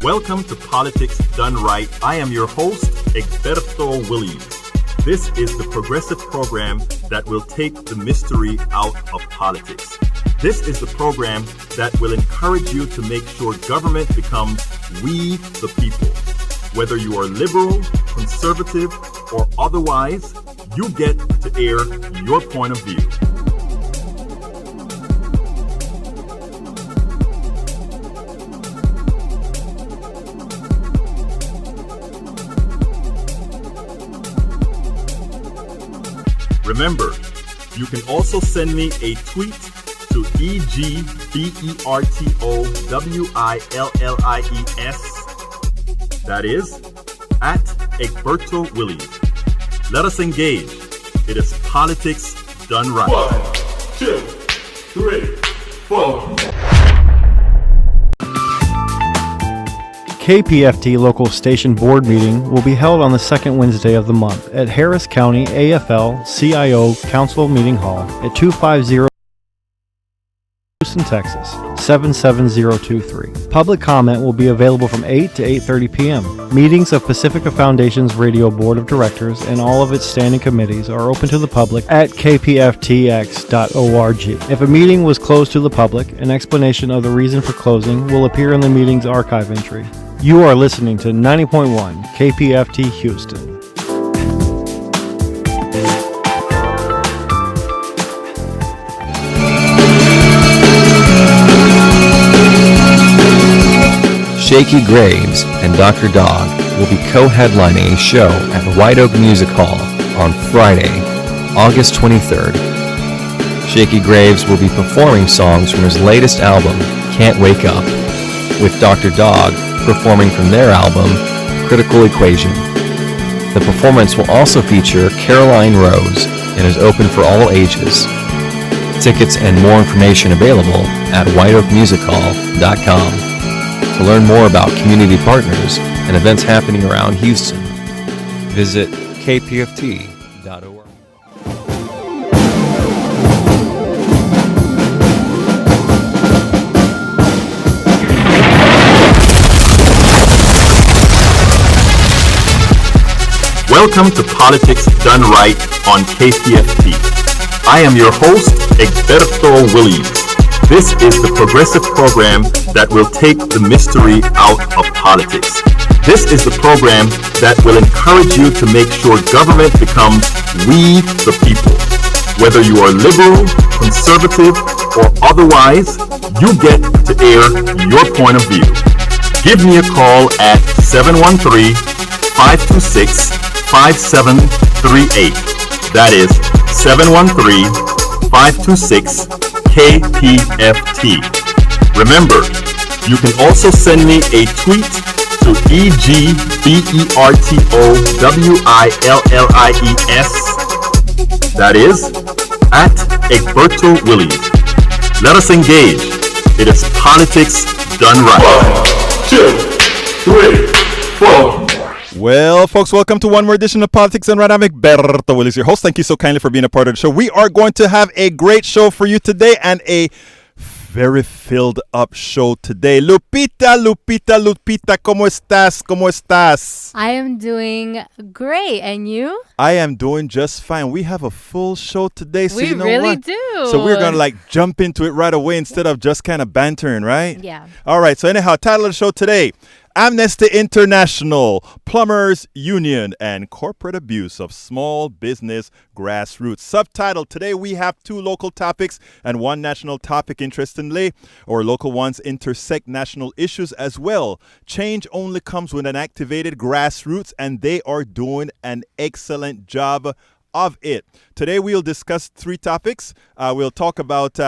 Welcome to Politics Done Right. I am your host, Egberto Williams. This is the progressive program that will take the mystery out of politics. This is the program that will encourage you to make sure government becomes we the people. Whether you are liberal, conservative, or otherwise, you get to air your point of view. Remember, you can also send me a tweet to EGBERTOWILLIES. That is, at Egberto Williams. Let us engage. It is politics done right. 1, 2, 3, 4. KPFT local station board meeting will be held on the second Wednesday of the month at Harris County AFL-CIO Council Meeting Hall at 250 Houston, Texas, 77023. Public comment will be available from 8 to 8:30 p.m. Meetings of Pacifica Foundation's Radio Board of Directors and all of its standing committees are open to the public at kpftx.org. If a meeting was closed to the public, an explanation of the reason for closing will appear in the meeting's archive entry. You are listening to 90.1 KPFT Houston. Shaky Graves and Dr. Dog will be co-headlining a show at White Oak Music Hall on Friday, August 23rd. Shaky Graves will be performing songs from his latest album, Can't Wake Up, with Dr. Dog performing from their album, Critical Equation. The performance will also feature Caroline Rose and is open for all ages. Tickets and more information available at whiteoakmusichall.com. To learn more about community partners and events happening around Houston, visit kpft.org. Welcome to Politics Done Right on KPFT. I am your host, Egberto Williams. This is the progressive program that will take the mystery out of politics. This is the program that will encourage you to make sure government becomes we the people. Whether you are liberal, conservative, or otherwise, you get to air your point of view. Give me a call at 713-526-5738. That is 713-526-KPFT. Remember, you can also send me a tweet to EGBERTOWILLIES. That is, at Egberto Williams. Let us engage. It is politics done right. 1, 2, 3, 4. Well, folks, welcome to one more edition of Politics Done Right. I'm Egberto Williams, your host. Thank you so kindly for being a part of the show. We are going to have a great show for you today and a very filled up show today. Lupita, ¿cómo estás? ¿Cómo estás? I am doing great. And you? I am doing just fine. We have a full show today, so we you know really what? do. So we're going to jump into it right away instead of just kind of bantering, right? Yeah. All right. So anyhow, title of the show today: Amnesty International, Plumbers Union, and Corporate Abuse of Small Business Grassroots. Subtitle: Today we have two local topics and one national topic. Interestingly, or local ones intersect national issues as well. Change only comes with an activated grassroots, and they are doing an excellent job of it. Today we'll discuss three topics. We'll talk about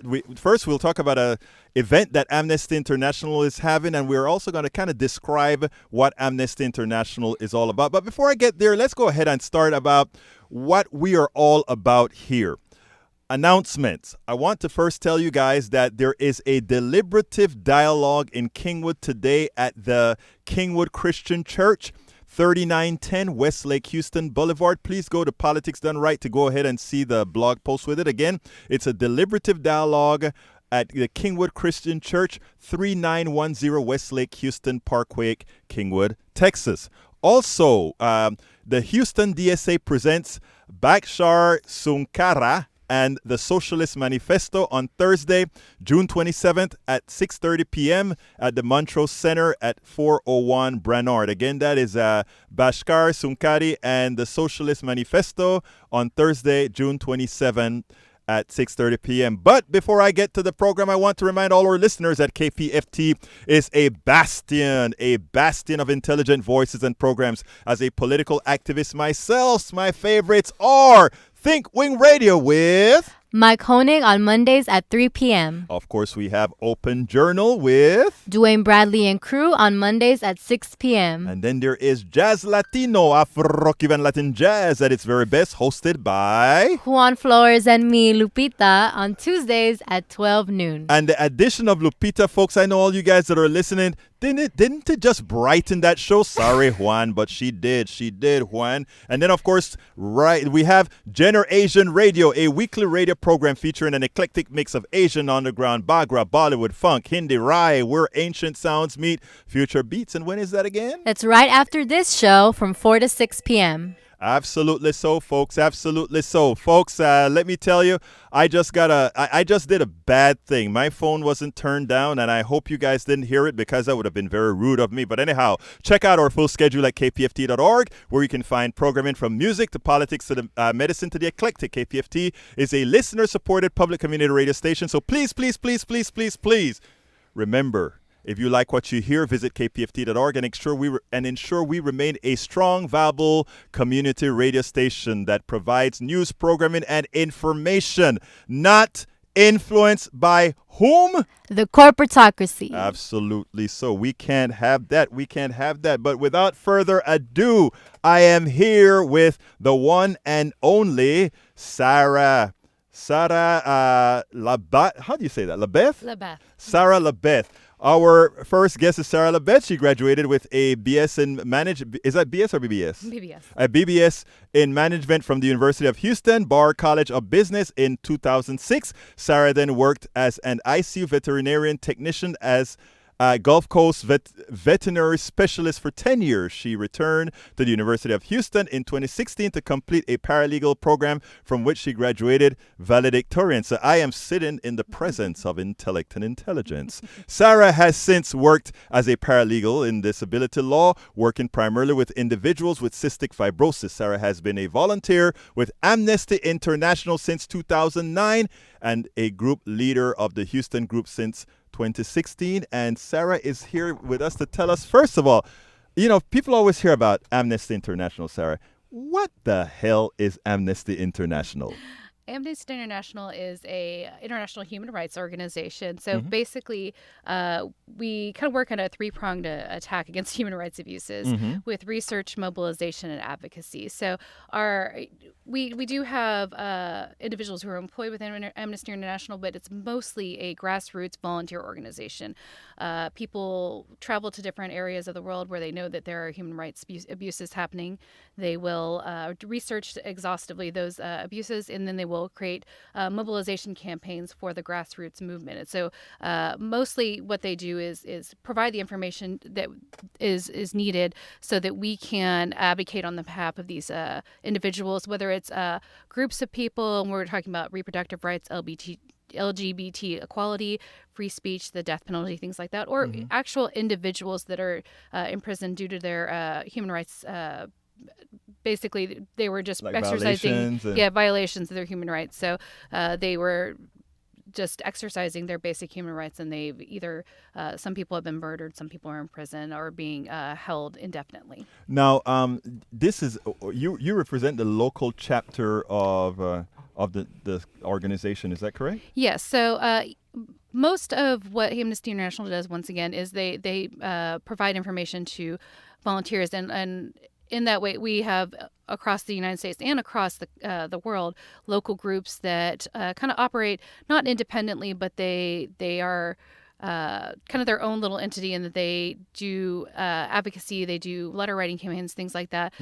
we'll talk about a event that Amnesty International is having, and we're also going to kind of describe what Amnesty International is all about. But before I get there, let's go ahead and start about what we are all about here. Announcements. I want to first tell you guys that there is a deliberative dialogue in Kingwood today at the Kingwood Christian Church, 3910 Westlake Houston Boulevard. Please go to Politics Done Right to go ahead and see the blog post with it. Again, it's a deliberative dialogue at the Kingwood Christian Church, 3910 Westlake Houston Parkway, Kingwood, Texas. Also, the Houston DSA presents Bakshar Sunkara and the Socialist Manifesto on Thursday, June 27th at 6:30 p.m. at the Montrose Center at 401 Branard. Again, that is Bhaskar Sunkari and the Socialist Manifesto on Thursday, June 27th at 6:30 p.m. But before I get to the program, I want to remind all our listeners that KPFT is a bastion of intelligent voices and programs. As a political activist myself, my favorites are Think Wing Radio with Mike Honig on Mondays at 3 p.m. Of course, we have Open Journal with Dwayne Bradley and crew on Mondays at 6 p.m. And then there is Jazz Latino, Afro-Cuban Latin Jazz at its very best, hosted by Juan Flores and me, Lupita, on Tuesdays at 12 noon. And the addition of Lupita, folks, I know all you guys that are listening, didn't it just brighten that show? Sorry, Juan, but she did, Juan. And then, of course, we have Gener Asian Radio, a weekly radio program featuring an eclectic mix of Asian underground, Bagra, Bollywood, funk, Hindi, Rai, where ancient sounds meet future beats. And when is that again? It's right after this show from 4 to 6 p.m. Absolutely so, folks. Absolutely so, folks. Let me tell you, I just did a bad thing. My phone wasn't turned down, and I hope you guys didn't hear it because that would have been very rude of me. But anyhow, check out our full schedule at kpft.org, where you can find programming from music to politics to the medicine to the eclectic. KPFT is a listener-supported public community radio station. So please, please, please, please, please, please remember. If you like what you hear, visit kpft.org and ensure we remain a strong, viable community radio station that provides news, programming, and information, not influenced by whom? The corporatocracy. Absolutely so. We can't have that. But without further ado, I am here with the one and only Sarah Labeth. How do you say that? Labeth? Labeth. Sarah Labeth. Our first guest is Sarah Labeth. She graduated with a BS in management. Is that BS or BBS? BBS. A BBS in management from the University of Houston, Barr College of Business in 2006. Sarah then worked as an ICU veterinarian technician as Gulf Coast veterinary specialist for 10 years. She returned to the University of Houston in 2016 to complete a paralegal program from which she graduated valedictorian. So I am sitting in the presence of intellect and intelligence. Sarah has since worked as a paralegal in disability law, working primarily with individuals with cystic fibrosis. Sarah has been a volunteer with Amnesty International since 2009 and a group leader of the Houston group since 2016. And Sarah is here with us to tell us, first of all, people always hear about Amnesty International, Sarah. What the hell is Amnesty International? Amnesty International is a international human rights organization. So basically, we kind of work on a three-pronged attack against human rights abuses with research, mobilization, and advocacy. So we do have individuals who are employed within Amnesty International, but it's mostly a grassroots volunteer organization. People travel to different areas of the world where they know that there are human rights abuses happening. They will research exhaustively those abuses, and then they will create mobilization campaigns for the grassroots movement. And so mostly what they do is provide the information that is needed so that we can advocate on the behalf of these individuals, whether it's groups of people, and we're talking about reproductive rights, LGBT equality, free speech, the death penalty, things like that, or actual individuals that are imprisoned due to their human rights. Basically, they were just exercising violations of their human rights. So they were just exercising their basic human rights, and they've either some people have been murdered, some people are in prison or being held indefinitely. Now, this is you represent the local chapter of the organization. Is that correct? Yes. So most of what Amnesty International does, once again, is they provide information to volunteers, and in that way, we have across the United States and across the world local groups that kind of operate not independently, but they are kind of their own little entity in that they do advocacy, they do letter writing campaigns, things like that.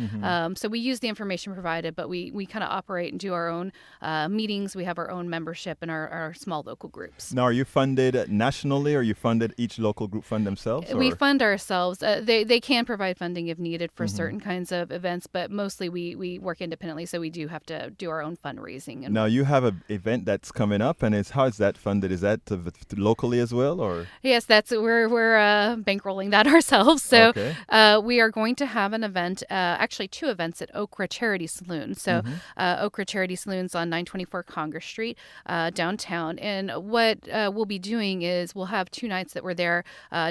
So we use the information provided, but we kind of operate and do our own meetings. We have our own membership and our small local groups. Now, are you funded nationally, or you funded each local group fund themselves? We or? fund ourselves. They can provide funding if needed for certain kinds of events, but mostly we work independently, so we do have to do our own fundraising. And Now, you have an event that's coming up, and how is that funded? Is that locally as well, or? Yes, we're bankrolling that ourselves. So Okay. we are going to have an event, actually 2 events at Okra Charity Saloon. So Okra Charity Saloon's on 924 Congress Street downtown. And what we'll be doing is we'll have 2 nights that we're there,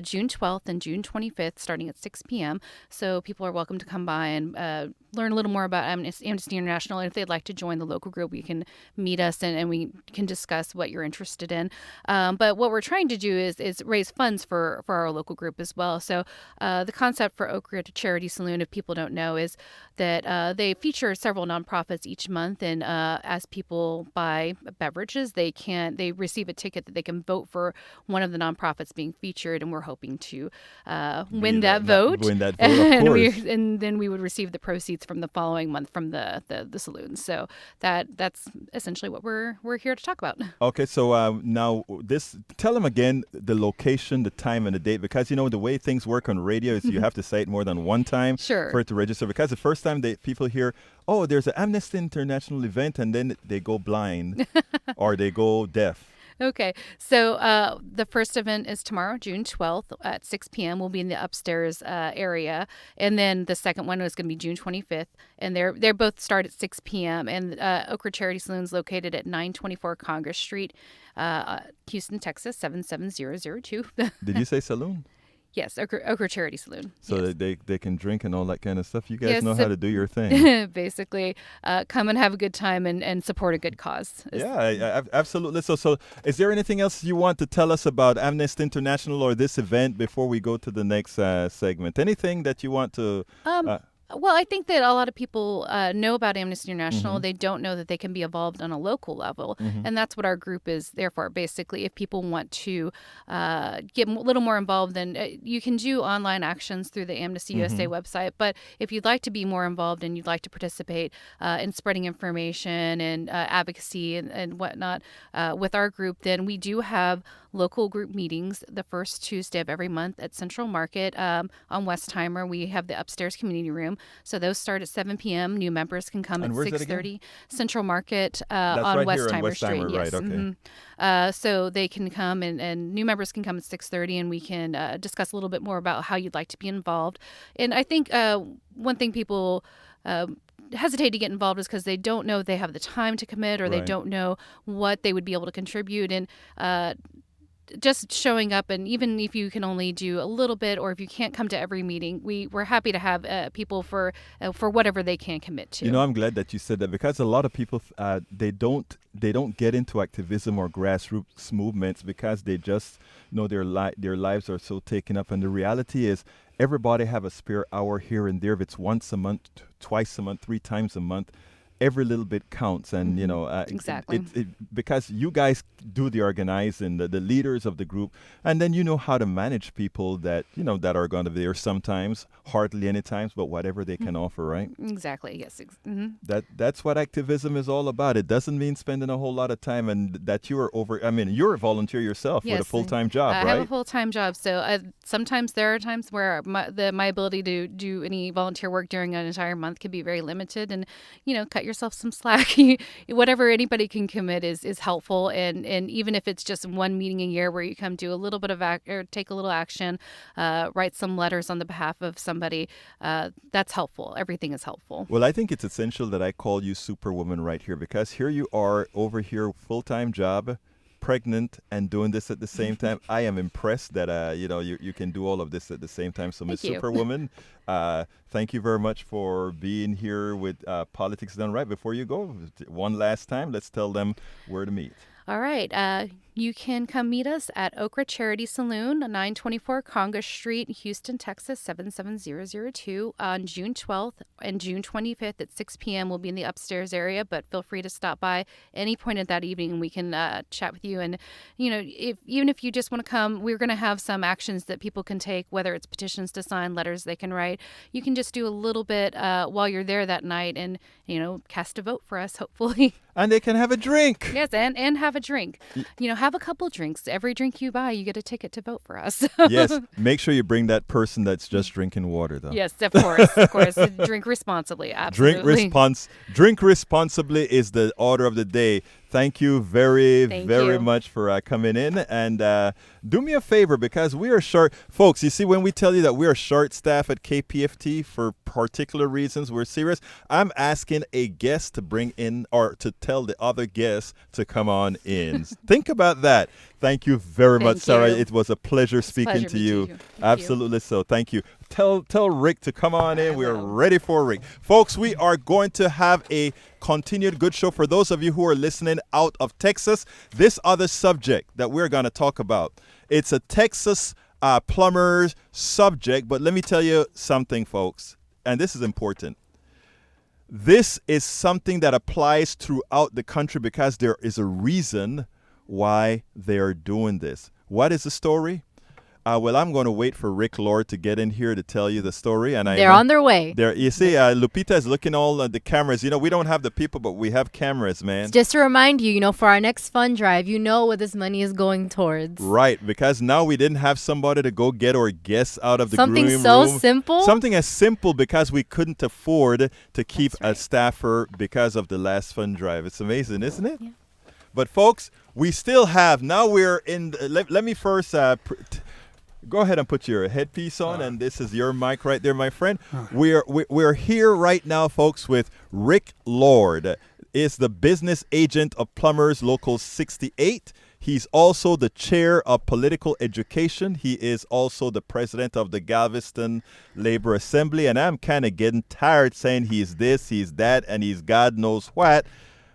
June 12th and June 25th, starting at 6 p.m. So people are welcome to come by and learn a little more about Amnesty International. And if they'd like to join the local group, you can meet us and we can discuss what you're interested in. But what we're trying to do is raise funds for our local group as well. So the concept for Okra Charity Saloon, if people don't know, is that they feature several nonprofits each month, and as people buy beverages, they receive a ticket that they can vote for one of the nonprofits being featured, and we're hoping to win that vote. Win that vote, of course. And then we would receive the proceeds from the following month from the saloon. So that's essentially what we're here to talk about. Okay, so now tell them again the location, the time, and the date, because the way things work on radio is you have to say it more than one time for it to register. Because the first time people hear, oh, there's an Amnesty International event, and then they go blind or they go deaf. Okay, so the first event is tomorrow, June 12th at 6 p.m. We'll be in the upstairs area, and then the second one is going to be June 25th, and they're both start at 6 p.m. And Okra Charity Saloon is located at 924 Congress Street, Houston, Texas 77002. Did you say saloon? Yes, Okra Charity Saloon. So yes. they can drink and all that kind of stuff. You guys Yes, know how to do your thing. Basically, come and have a good time and support a good cause. Yeah, absolutely. So is there anything else you want to tell us about Amnesty International or this event before we go to the next segment? Anything that you want to... Well, I think that a lot of people know about Amnesty International. They don't know that they can be involved on a local level. And that's what our group is there for. Basically, if people want to get a little more involved, then you can do online actions through the Amnesty USA website. But if you'd like to be more involved and you'd like to participate in spreading information and advocacy and whatnot with our group, then we do have local group meetings the first Tuesday of every month at Central Market on Westheimer. We have the upstairs community room. So those start at 7 p.m. New members can come at 6:30. Central Market on right Westheimer Street. Westheimer, yes. right, okay. So they can come and new members can come at 6:30, and we can discuss a little bit more about how you'd like to be involved. And I think one thing people hesitate to get involved is because they don't know they have the time to commit, or they don't know what they would be able to contribute. And just showing up, and even if you can only do a little bit, or if you can't come to every meeting, we're happy to have people for whatever they can commit to. I'm glad that you said that, because a lot of people they don't get into activism or grassroots movements because they just know their lives are so taken up. And the reality is, everybody have a spare hour here and there. If it's once a month, twice a month, 3 times a month, every little bit counts. And exactly, because you guys do the organizing, the leaders of the group, and then you know how to manage people that that are going to be there sometimes, hardly any times, but whatever they can offer, right? Exactly. Yes. That's what activism is all about. It doesn't mean spending a whole lot of time, and that you're you're a volunteer yourself with a full-time job, right? I have a full-time job, so sometimes there are times where my ability to do any volunteer work during an entire month can be very limited, and cut yourself some slack. Whatever anybody can commit is helpful, and even if it's just one meeting a year where you come do a little bit of or take a little action, write some letters on the behalf of somebody, that's helpful. Everything is helpful. Well, I think it's essential that I call you Superwoman right here, because here you are over here, full-time job, pregnant, and doing this at the same time. I am impressed that you can do all of this at the same time. So, Miss Superwoman, thank you very much for being here with Politics Done Right. Before you go, one last time, let's tell them where to meet. All right. You can come meet us at Okra Charity Saloon, 924 Congress Street, Houston, Texas, 77002 on June 12th and June 25th at 6 p.m. We'll be in the upstairs area, but feel free to stop by any point at that evening and we can chat with you. And, even if you just want to come, we're going to have some actions that people can take, whether it's petitions to sign, letters they can write. You can just do a little bit while you're there that night and, cast a vote for us, hopefully. And they can have a drink. Yes, and have a drink. Have a couple drinks. Every drink you buy, you get a ticket to vote for us. Yes. Make sure you bring that person that's just drinking water, though. Yes, of course. Of course. Drink responsibly. Absolutely. Drink responsibly is the order of the day. Thank you very much for coming in. And do me a favor, because we are short. Folks, you see, when we tell you that we are short staff at KPFT for particular reasons, we're serious. I'm asking a guest to bring in or to tell the other guests to come on in. Think about that. Thank you very much, Sarah. It was a pleasure speaking to you. Absolutely so. Thank you. Tell Rick to come on in. We are ready for Rick. Folks, we are going to have a continued good show. For those of you who are listening out of Texas, this other subject that we're going to talk about, it's a Texas plumbers subject. But let me tell you something, folks, and this is important. This is something that applies throughout the country because there is a reason why they are doing this. What is the story? Well, I'm going to wait for Rick Lord to get in here to tell you the story. And they're on their way. You see, Lupita is looking all at the cameras. We don't have the people, but we have cameras, man. Just to remind you, for our next fund drive, what this money is going towards. Right, because now we didn't have somebody to go get our guests out of the Something grooming so room. simple. Something as simple because we couldn't afford to keep a staffer because of the last fund drive. It's amazing, isn't it? Yeah. But folks, we still have. Now we're in. Let me first. Go ahead and put your headpiece on, and this is your mic right there, my friend. We're here right now, folks, with Rick Lord. Is the business agent of Plumbers Local 68. He's also the chair of political education. He is also the president of the Galveston Labor Assembly. And I'm kind of getting tired saying he's this, he's that, and he's God knows what.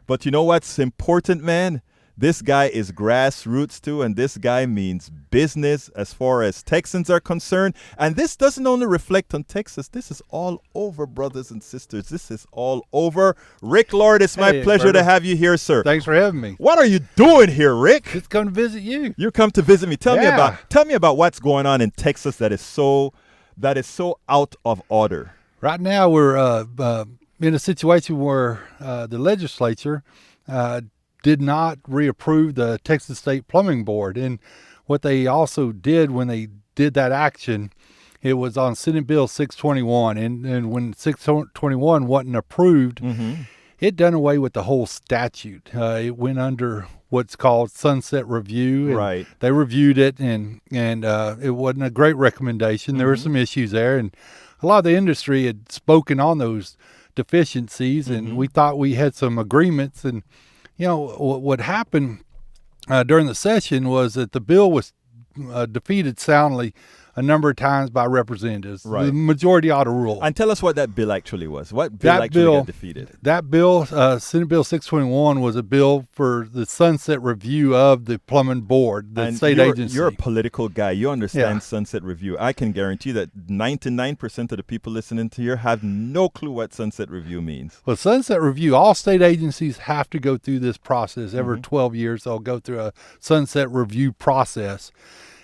But you know what's important, man? This guy is grassroots too, and this guy means business as far as Texans are concerned. And this doesn't only reflect on Texas. This is all over, brothers and sisters. This is all over. Rick Lord, it's my pleasure to have you here, sir. Thanks for having me. What are you doing here, Rick? Just come to visit you. You come to visit me. Tell me about what's going on in Texas that is so out of order. Right now, we're in a situation where the legislature did not reapprove the Texas State Plumbing Board. And what they also did when they did that action, it was on Senate Bill 621. And when 621 wasn't approved, it done away with the whole statute. It went under what's called sunset review. Right. They reviewed it, and it wasn't a great recommendation. There were some issues there, and a lot of the industry had spoken on those deficiencies, and we thought we had some agreements. And what happened during the session was that the bill was defeated soundly a number of times by representatives. Right. The majority ought to rule. And tell us what that bill actually was. What bill got defeated? That bill, Senate Bill 621, was a bill for the sunset review of the plumbing board, the state agency. You're a political guy. You understand sunset review. I can guarantee that 99% of the people listening to here have no clue what sunset review means. Well, sunset review, all state agencies have to go through this process. Every 12 years, they'll go through a sunset review process.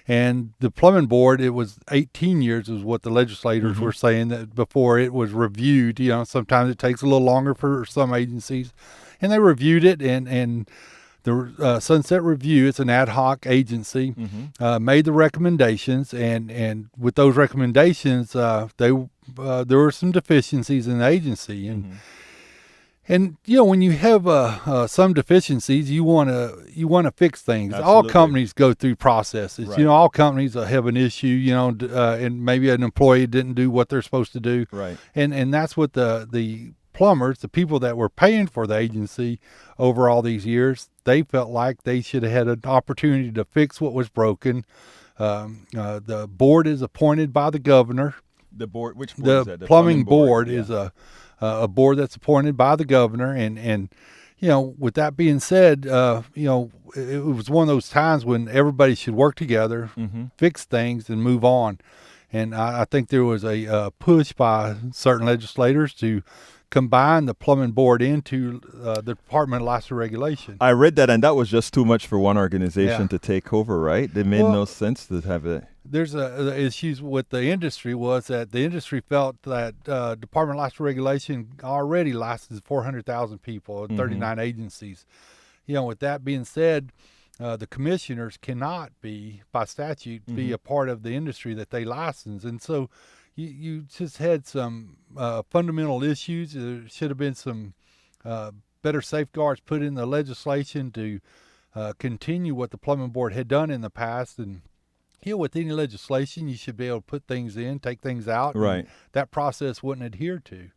And the plumbing board, it was 18 years is what the legislators were saying that before it was reviewed. Sometimes it takes a little longer for some agencies. And they reviewed it, and the sunset review, it's an ad hoc agency, made the recommendations. And with those recommendations, there were some deficiencies in the agency. And when you have some deficiencies, you want to fix things. Absolutely. All companies go through processes. Right. All companies have an issue. And maybe an employee didn't do what they're supposed to do. Right. And that's what the plumbers, the people that were paying for the agency over all these years, they felt like they should have had an opportunity to fix what was broken. The board is appointed by the governor. The board, which board is that? The plumbing board is a board that's appointed by the governor, and with that being said, it was one of those times when everybody should work together, fix things, and move on. And I think there was a push by certain legislators to combine the plumbing board into the Department of License Regulation. I read that, and that was just too much for one organization to take over, right? It made no sense to have it. There's the issues with the industry was that the industry felt that Department of License Regulation already licensed 400,000 people, 39 agencies. With that being said, the commissioners cannot be, by statute, be a part of the industry that they license. And so you just had some fundamental issues. There should have been some better safeguards put in the legislation to continue what the plumbing board had done in the past. And with any legislation, you should be able to put things in, take things out. Right. That process wouldn't adhere to.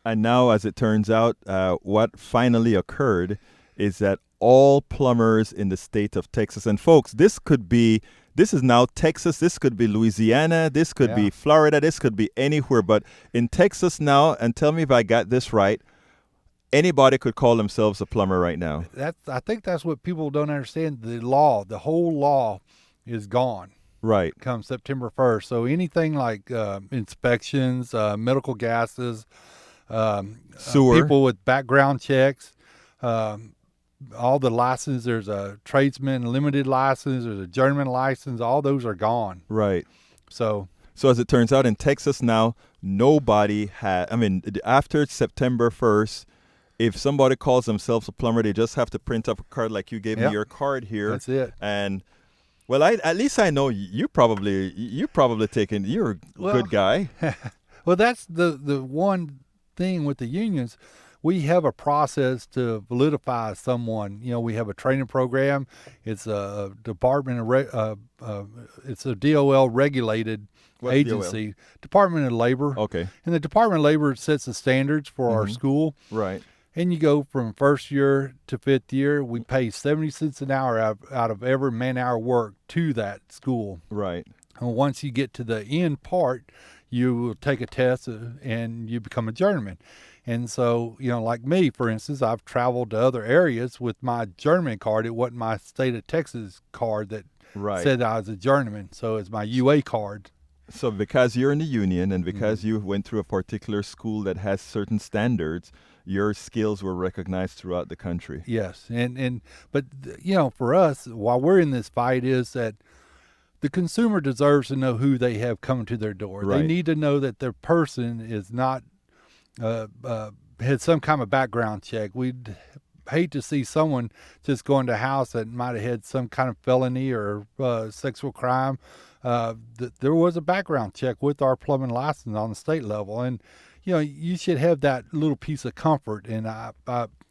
And now, as it turns out, what finally occurred is that all plumbers in the state of Texas, and folks, this is now Texas, this could be Louisiana, this could be Florida, this could be anywhere, but in Texas now, and tell me if I got this right, anybody could call themselves a plumber right now. I think that's what people don't understand. The whole law is gone. Right. Come September 1st. So anything like inspections, medical gases, sewer, people with background checks, all the license, there's a tradesman limited license, there's a journeyman license, all those are gone. Right. So as it turns out, in Texas now, nobody after September 1st, if somebody calls themselves a plumber, they just have to print up a card like you gave me your card here. That's it. And at least I know you're probably taking. You're a good guy. Well, that's the one thing with the unions. We have a process to validify someone. We have a training program. It's a it's a DOL regulated agency, DOL? Department of Labor. Okay. And the Department of Labor sets the standards for our school. Right. And you go from first year to fifth year, we pay 70 cents an hour out of every man-hour work to that school. Right. And once you get to the end part, you will take a test and you become a journeyman. And so, like me, for instance, I've traveled to other areas with my journeyman card. It wasn't my state of Texas card that said I was a journeyman. So it's my UA card. So because you're in the union and because you went through a particular school that has certain standards, your skills were recognized throughout the country. Yes. But for us, while we're in this fight, is that the consumer deserves to know who they have coming to their door. Right. They need to know that their person is not had some kind of background check. We'd hate to see someone just go into a house that might have had some kind of felony or sexual crime. There was a background check with our plumbing license on the state level, and you should have that little piece of comfort. And I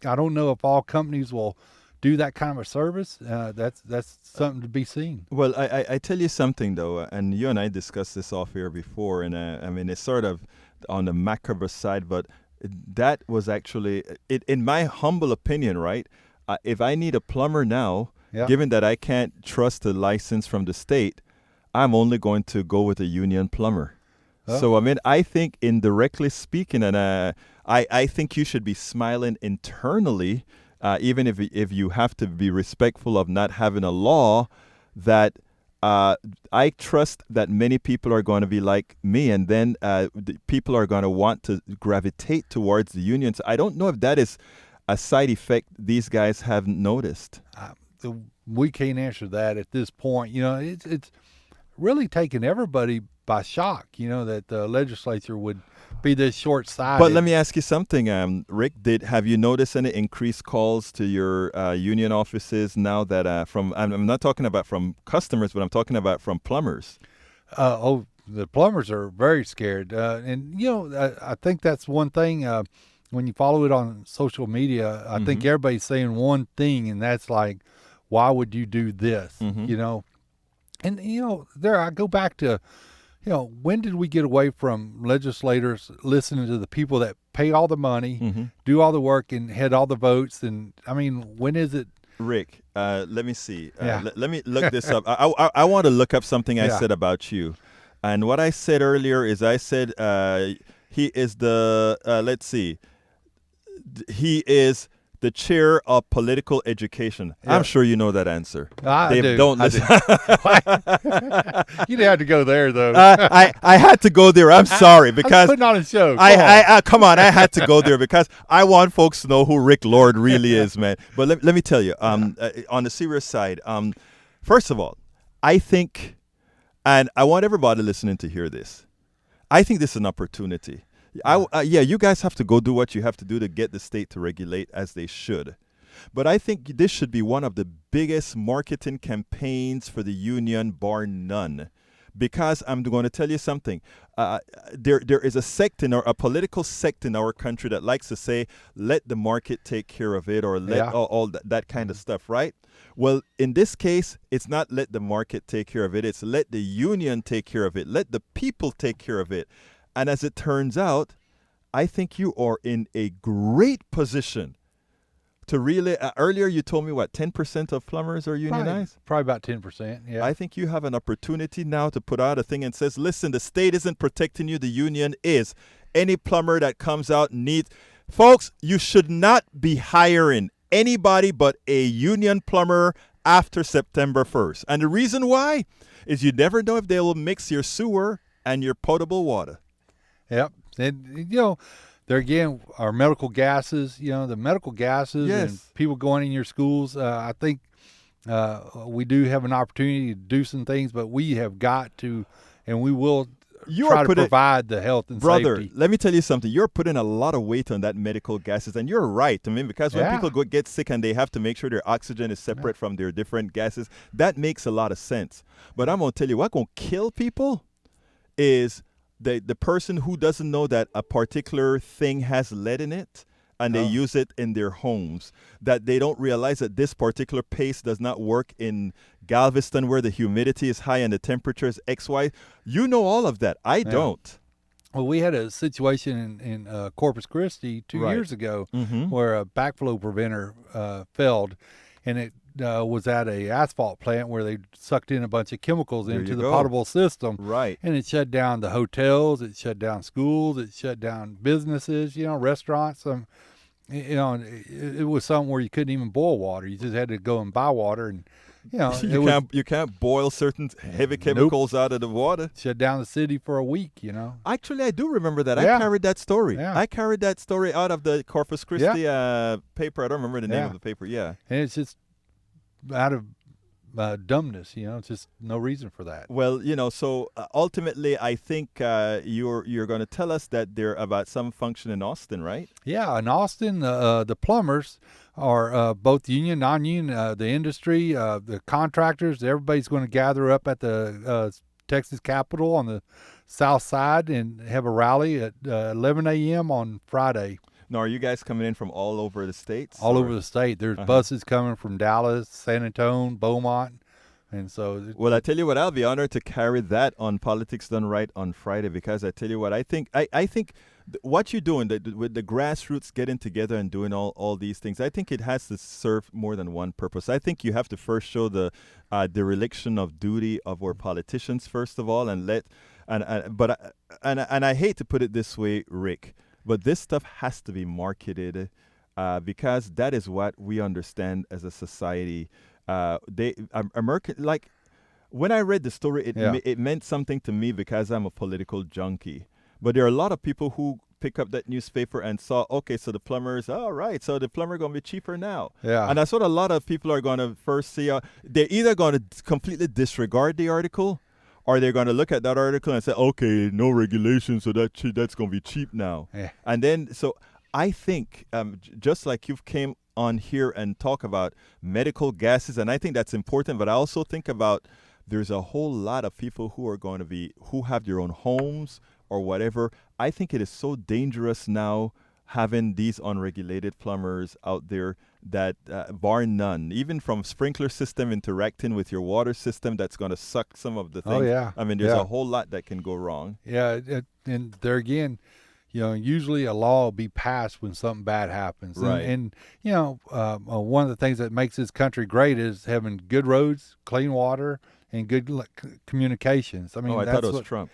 don't know if all companies will do that kind of a service. That's something to be seen. Well, I tell you something though, and you and I discussed this off air before, and it's sort of on the macabre side, but that was actually, in my humble opinion, right? If I need a plumber now, given that I can't trust a license from the state, I'm only going to go with a union plumber. Oh. So, I think indirectly speaking, and I think you should be smiling internally, even if you have to be respectful of not having a law, that I trust that many people are going to be like me, and then the people are going to want to gravitate towards the unions. I don't know if that is a side effect these guys haven't noticed. We can't answer that at this point. It's really taken everybody by shock, that the legislature would be this short-sighted. But let me ask you something, Rick. Have you noticed any increased calls to your union offices now that I'm not talking about from customers, but I'm talking about from plumbers? The plumbers are very scared. And I think that's one thing, when you follow it on social media, I think everybody's saying one thing, and that's like, why would you do this? And, there I go back to, when did we get away from legislators listening to the people that pay all the money, do all the work, and had all the votes? And, when is it? Rick, let me see. Let me look this up. I want to look up something I said about you. And what I said earlier is I said he is he is the chair of political education. Yeah. I'm sure you know that answer. I Dave, do. don't I listen. You didn't have to go there, though. I had to go there. I'm sorry because putting on a show. Come on. I had to go there because I want folks to know who Rick Lord really is, man. But let me tell you, on the serious side, first of all, I think, and I want everybody listening to hear this, I think this is an opportunity. You guys have to go do what you have to do to get the state to regulate as they should. But I think this should be one of the biggest marketing campaigns for the union, bar none. Because I'm going to tell you something. There is a political sect in our country that likes to say, let the market take care of it, or let all that kind of stuff, right? Well, in this case, it's not let the market take care of it. It's let the union take care of it. Let the people take care of it. And as it turns out, I think you are in a great position to really, earlier you told me, 10% of plumbers are unionized? Probably about 10%, yeah. I think you have an opportunity now to put out a thing and says, listen, the state isn't protecting you, the union is. Any plumber that comes out needs, folks, you should not be hiring anybody but a union plumber after September 1st. And the reason why is you never know if they will mix your sewer and your potable water. Yep. And, there again, our medical gases, the medical gases and people going in your schools. I think we do have an opportunity to do some things, but we have got to, and we will try to provide the health and safety. Brother, let me tell you something. You're putting a lot of weight on that medical gases, and you're right. I mean, because when people get sick and they have to make sure their oxygen is separate from their different gases, that makes a lot of sense. But I'm going to tell you, what's going to kill people is the person who doesn't know that a particular thing has lead in it and they use it in their homes, that they don't realize that this particular paste does not work in Galveston where the humidity is high and the temperature is XY. You know all of that. I don't. Well, we had a situation in Corpus Christi 2 years ago where a backflow preventer failed, and it was at a asphalt plant where they sucked in a bunch of chemicals into the potable system. Right. And it shut down the hotels, it shut down schools, it shut down businesses, restaurants. It was something where you couldn't even boil water. You just had to go and buy water, and you can't boil certain heavy chemicals out of the water. Shut down the city for a week, Actually, I do remember that. Yeah. I carried that story. Yeah. I carried that story out of the Corpus Christi paper. I don't remember the name of the paper. Yeah. And it's just out of dumbness, it's just no reason for that. Well, so ultimately, I think you're going to tell us that they're about some function in Austin, right? Yeah, in Austin, the plumbers are both union, non-union, the industry, the contractors. Everybody's going to gather up at the Texas Capitol on the south side and have a rally at 11 a.m. on Friday. Now, are you guys coming in from all over the states? All over the state. There's buses coming from Dallas, San Antonio, Beaumont. And so, well, I tell you what, I'll be honored to carry that on Politics Done Right on Friday, because I tell you what, I think what you're doing with the grassroots getting together and doing all these things, I think it has to serve more than one purpose. I think you have to first show the dereliction of duty of our politicians, first of all, and I hate to put it this way, Rick, but this stuff has to be marketed because that is what we understand as a society. American, like when I read the story, it meant something to me because I'm a political junkie. But there are a lot of people who pick up that newspaper and saw, okay, so the plumbers, all right, so the plumber going to be cheaper now. Yeah. And that's what a lot of people are going to first see. They're either going to completely disregard the article, or they're going to look at that article and say, okay, no regulation, so that's going to be cheap now. Yeah. And then, so I think, just like you've came on here and talk about medical gases, and I think that's important, but I also think about there's a whole lot of people who have their own homes or whatever. I think it is so dangerous now having these unregulated plumbers out there that bar none, even from sprinkler system interacting with your water system, that's going to suck some of the things. Oh, yeah. I mean, there's a whole lot that can go wrong. Yeah, and there again, usually a law will be passed when something bad happens. Right. And one of the things that makes this country great is having good roads, clean water, and good communications. I mean, I thought it was Trump.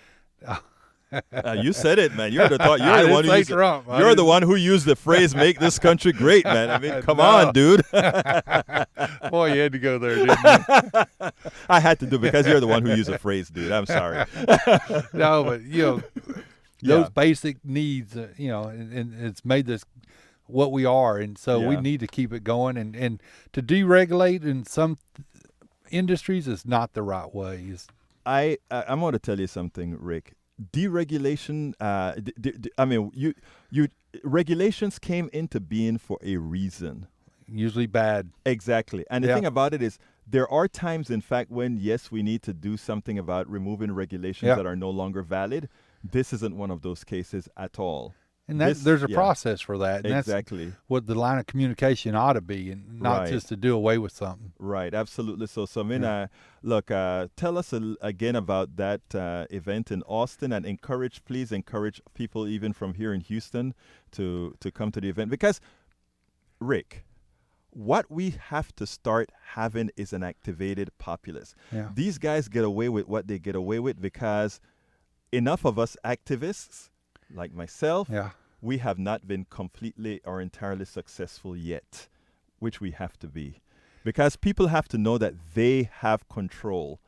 You said it, man. You're the thought. You're I the didn't one who say used Trump. I You're the didn't- one who used the phrase "make this country great," man. I mean, come No. on, dude. Boy, you had to go there, didn't you? I had to do because you're the one who used the phrase, dude. I'm sorry. No, but those Yeah. basic needs, and it's made this what we are, and so we Yeah. need to keep it going. And to deregulate in some industries is not the right way. I'm going to tell you something, Rick. Deregulation. I mean, you regulations came into being for a reason. Usually bad. Exactly. And the Yeah. thing about it is, there are times, in fact, when, yes, we need to do something about removing regulations Yeah. that are no longer valid. This isn't one of those cases at all. And This- there's a yeah. process for that. And Exactly. That's what the line of communication ought to be, and not Right. just to do away with something. Right, absolutely. So I mean, look, tell us again about that event in Austin, and please encourage people even from here in Houston to come to the event, because, Rick, what we have to start having is an activated populace. Yeah. These guys get away with what they get away with because enough of us activists, like myself, Yeah. we have not been completely or entirely successful yet, which we have to be. Because people have to know that they have control.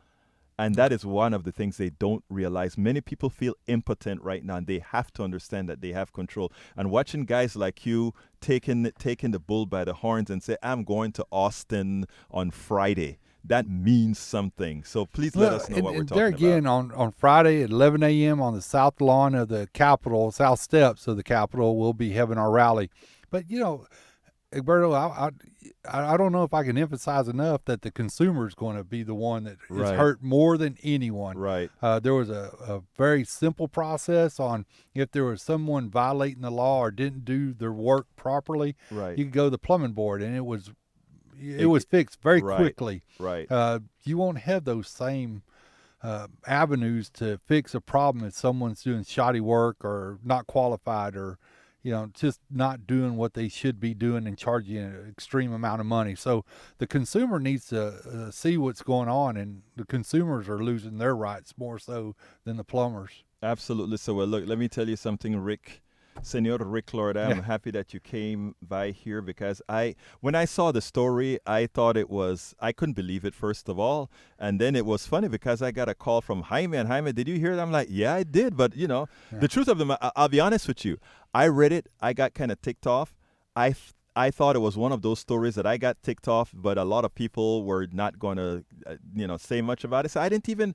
And that is one of the things they don't realize. Many people feel impotent right now, and they have to understand that they have control. And watching guys like you taking the bull by the horns and say, I'm going to Austin on Friday, that means something. So please let us know what we're talking there again, about. on Friday at 11 a.m. on the south lawn of the Capitol, south steps of the Capitol, we'll be having our rally. But, Egberto, I don't know if I can emphasize enough that the consumer is going to be the one that is Right. hurt more than anyone. Right. There was a very simple process on if there was someone violating the law or didn't do their work properly, Right. you could go to the plumbing board, and it was fixed very Right. quickly. Right. You won't have those same avenues to fix a problem if someone's doing shoddy work or not qualified or just not doing what they should be doing and charging an extreme amount of money. So the consumer needs to see what's going on, and the consumers are losing their rights more so than the plumbers. Absolutely. So, well, look, let me tell you something, Rick. Senor Rick Lord, I'm Yeah. happy that you came by here because when I saw the story, I thought I couldn't believe it, first of all. And then it was funny because I got a call from Jaime, and Jaime, did you hear it? I'm like, yeah, I did. But, the truth of them, I'll be honest with you. I read it. I got kind of ticked off. I thought it was one of those stories that I got ticked off, but a lot of people were not going to, say much about it. So I didn't even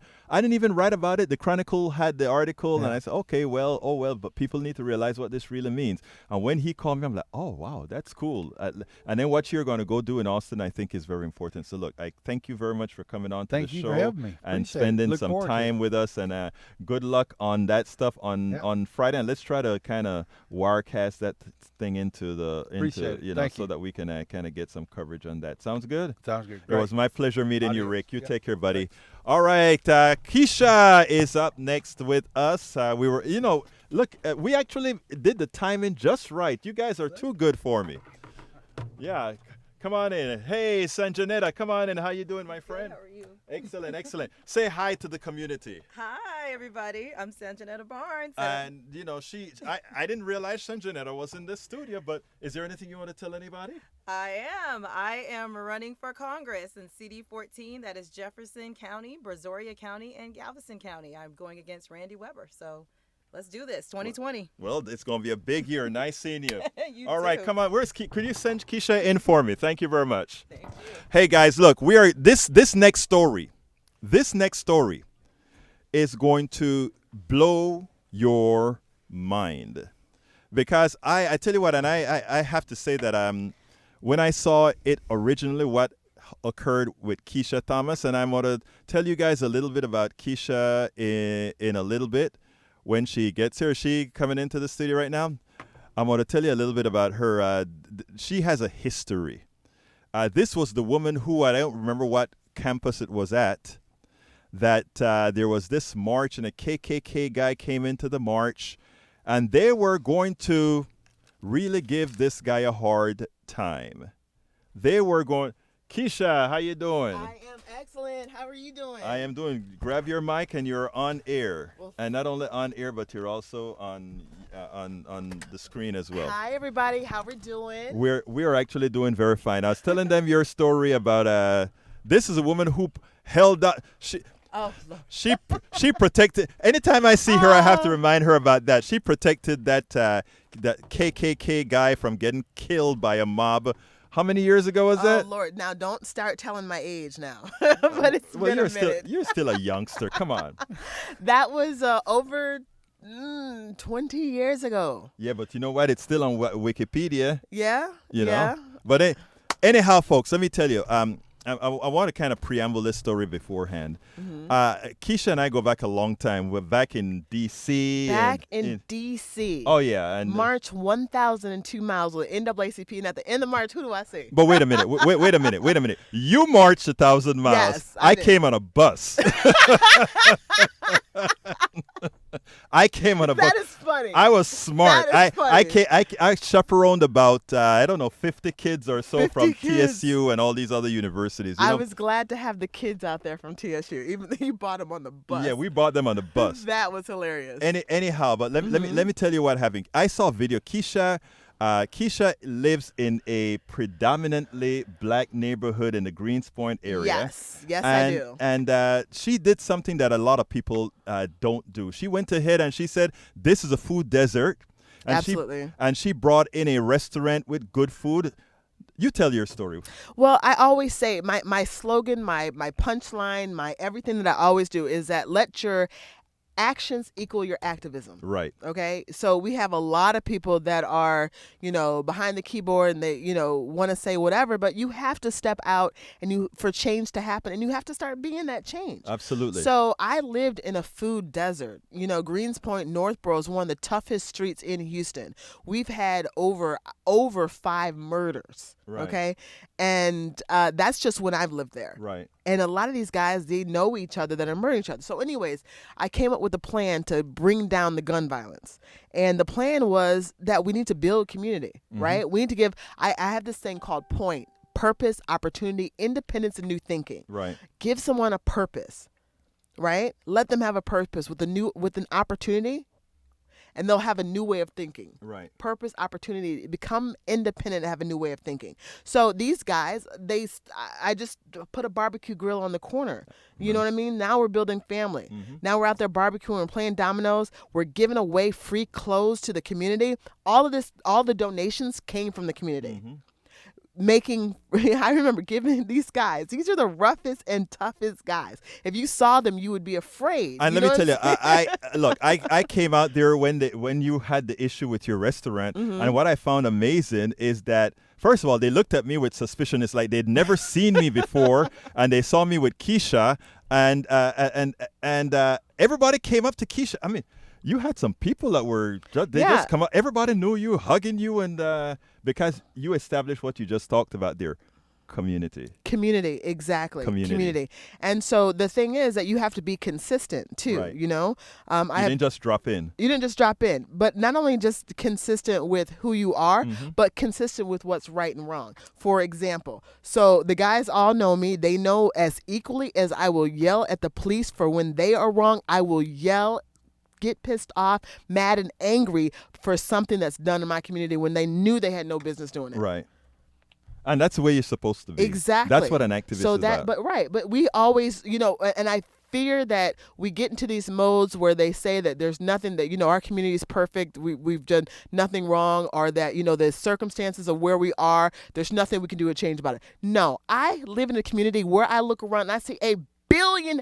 write about it. The Chronicle had the article, and I said, okay, well, but people need to realize what this really means. And when he called me, I'm like, oh, wow, that's cool. And then what you're going to go do in Austin, I think, is very important. So look, I thank you very much for coming on to Thank the you show for having me. and Appreciate it. spending Look some forward to time it. with us. And good luck on that stuff on Friday. And let's try to kind of wirecast that thing into Appreciate it. Thank so you. that we can kind of get some coverage on that. Sounds good? Sounds good. It Great. was my pleasure meeting you, Adios. Rick. You Yeah. take care, buddy. All right. Keisha is up next with us. We were, look, we actually did the timing just right. You guys are too good for me. Yeah. Come on in. Hey, Sanjanetta, come on in. How you doing, my friend? How are you? Excellent, excellent. Say hi to the community. Hi, everybody. I'm Sanjanetta Barnes. And, I didn't realize Sanjanetta was in this studio, but is there anything you want to tell anybody? I am running for Congress in CD 14. That is Jefferson County, Brazoria County, and Galveston County. I'm going against Randy Weber. So let's do this, 2020. Well, it's going to be a big year. Nice seeing you. You All right, too. come on. Could you send Keisha in for me? Thank you very much. Thank you. Hey, guys, look, we are this next story is going to blow your mind. Because I tell you what, and I have to say that when I saw it originally, what occurred with Keisha Thomas, and I'm going to tell you guys a little bit about Keisha in a little bit when she gets here. Is she coming into the studio right now? I'm going to tell you a little bit about her. She has a history. This was the woman who, I don't remember what campus it was at, that there was this march, and a KKK guy came into the march, and they were going to really give this guy a hard time. They were going, Keisha, how you doing? I am excellent. How are you doing? I am doing. Grab your mic and you're on air, and not only on air, but you're also on the screen as well. Hi, everybody. How we doing? We are actually doing very fine. I was telling them your story about this is a woman who held up. She protected. Anytime I see her, I have to remind her about that. She protected that KKK guy from getting killed by a mob. How many years ago was that? Oh, Lord. Now, don't start telling my age now. But it's been a minute. You're still a youngster. Come on. That was over 20 years ago. Yeah, but you know what? It's still on Wikipedia. Yeah? You know? But anyhow, folks, let me tell you. I want to kind of preamble this story beforehand. Mm-hmm. Keisha and I go back a long time. We're back in D.C. Back in D.C. Oh, yeah. And March 1,002 miles with NAACP. And at the end of March, who do I see? But wait a minute. Wait a minute. You marched 1,000 miles. Yes, I came on a bus. I came on a bus. That is funny. I was smart. That is funny. I chaperoned about 50 kids or so 50 from kids. TSU and all these other universities. I was glad to have the kids out there from TSU, even though you bought them on the bus. Yeah, we bought them on the bus. That was hilarious. Anyhow, but let me tell you what happened. I saw a video. Keisha lives in a predominantly black neighborhood in the Greens Point area. Yes, I do. And she did something that a lot of people don't do. She went ahead and she said, this is a food desert. And Absolutely. She brought in a restaurant with good food. You tell your story. Well, I always say my slogan, my punchline, my everything that I always do is that let your actions equal your activism. Right. Okay. So we have a lot of people that are, behind the keyboard and they, want to say whatever, but you have to step out for change to happen, and you have to start being that change. Absolutely. So I lived in a food desert. Greens Point, Northborough is one of the toughest streets in Houston. We've had over 5 murders. Right. Okay. And that's just when I've lived there. Right. And a lot of these guys, they know each other that are murdering each other. So anyways, I came up with a plan to bring down the gun violence. And the plan was that we need to build community, right? We need to I have this thing called POINT, purpose, opportunity, independence, and new thinking. Right. Give someone a purpose, right? Let them have a purpose with an opportunity, and they'll have a new way of thinking. Right. Purpose, opportunity, become independent and have a new way of thinking. So these guys, I just put a barbecue grill on the corner. You know what I mean? Now we're building family. Mm-hmm. Now we're out there barbecuing and playing dominoes. We're giving away free clothes to the community. All the donations came from the community. Mm-hmm. I remember giving these guys, these are the roughest and toughest guys. If you saw them, you would be afraid. And let me tell you, I came out there when you had the issue with your restaurant, and what I found amazing is that, first of all, they looked at me with suspicion. It's like they'd never seen me before, and they saw me with Keisha, and everybody came up to Keisha. I mean, you had some people that just come up. Everybody knew you, hugging you, and because you established what you just talked about there, community. Community, exactly. Community. And so the thing is that you have to be consistent too. Right. You didn't just drop in. You didn't just drop in, but not only just consistent with who you are, but consistent with what's right and wrong. For example, so the guys all know me. They know as equally as I will yell at the police for when they are wrong, I will yell, get pissed off, mad, and angry for something that's done in my community when they knew they had no business doing it. Right. And that's the way you're supposed to be. Exactly. That's what an activist is about. But we always, and I fear that we get into these modes where they say that there's nothing that, our community is perfect, we've done nothing wrong, or that, the circumstances of where we are, there's nothing we can do to change about it. No, I live in a community where I look around and I see $1 billion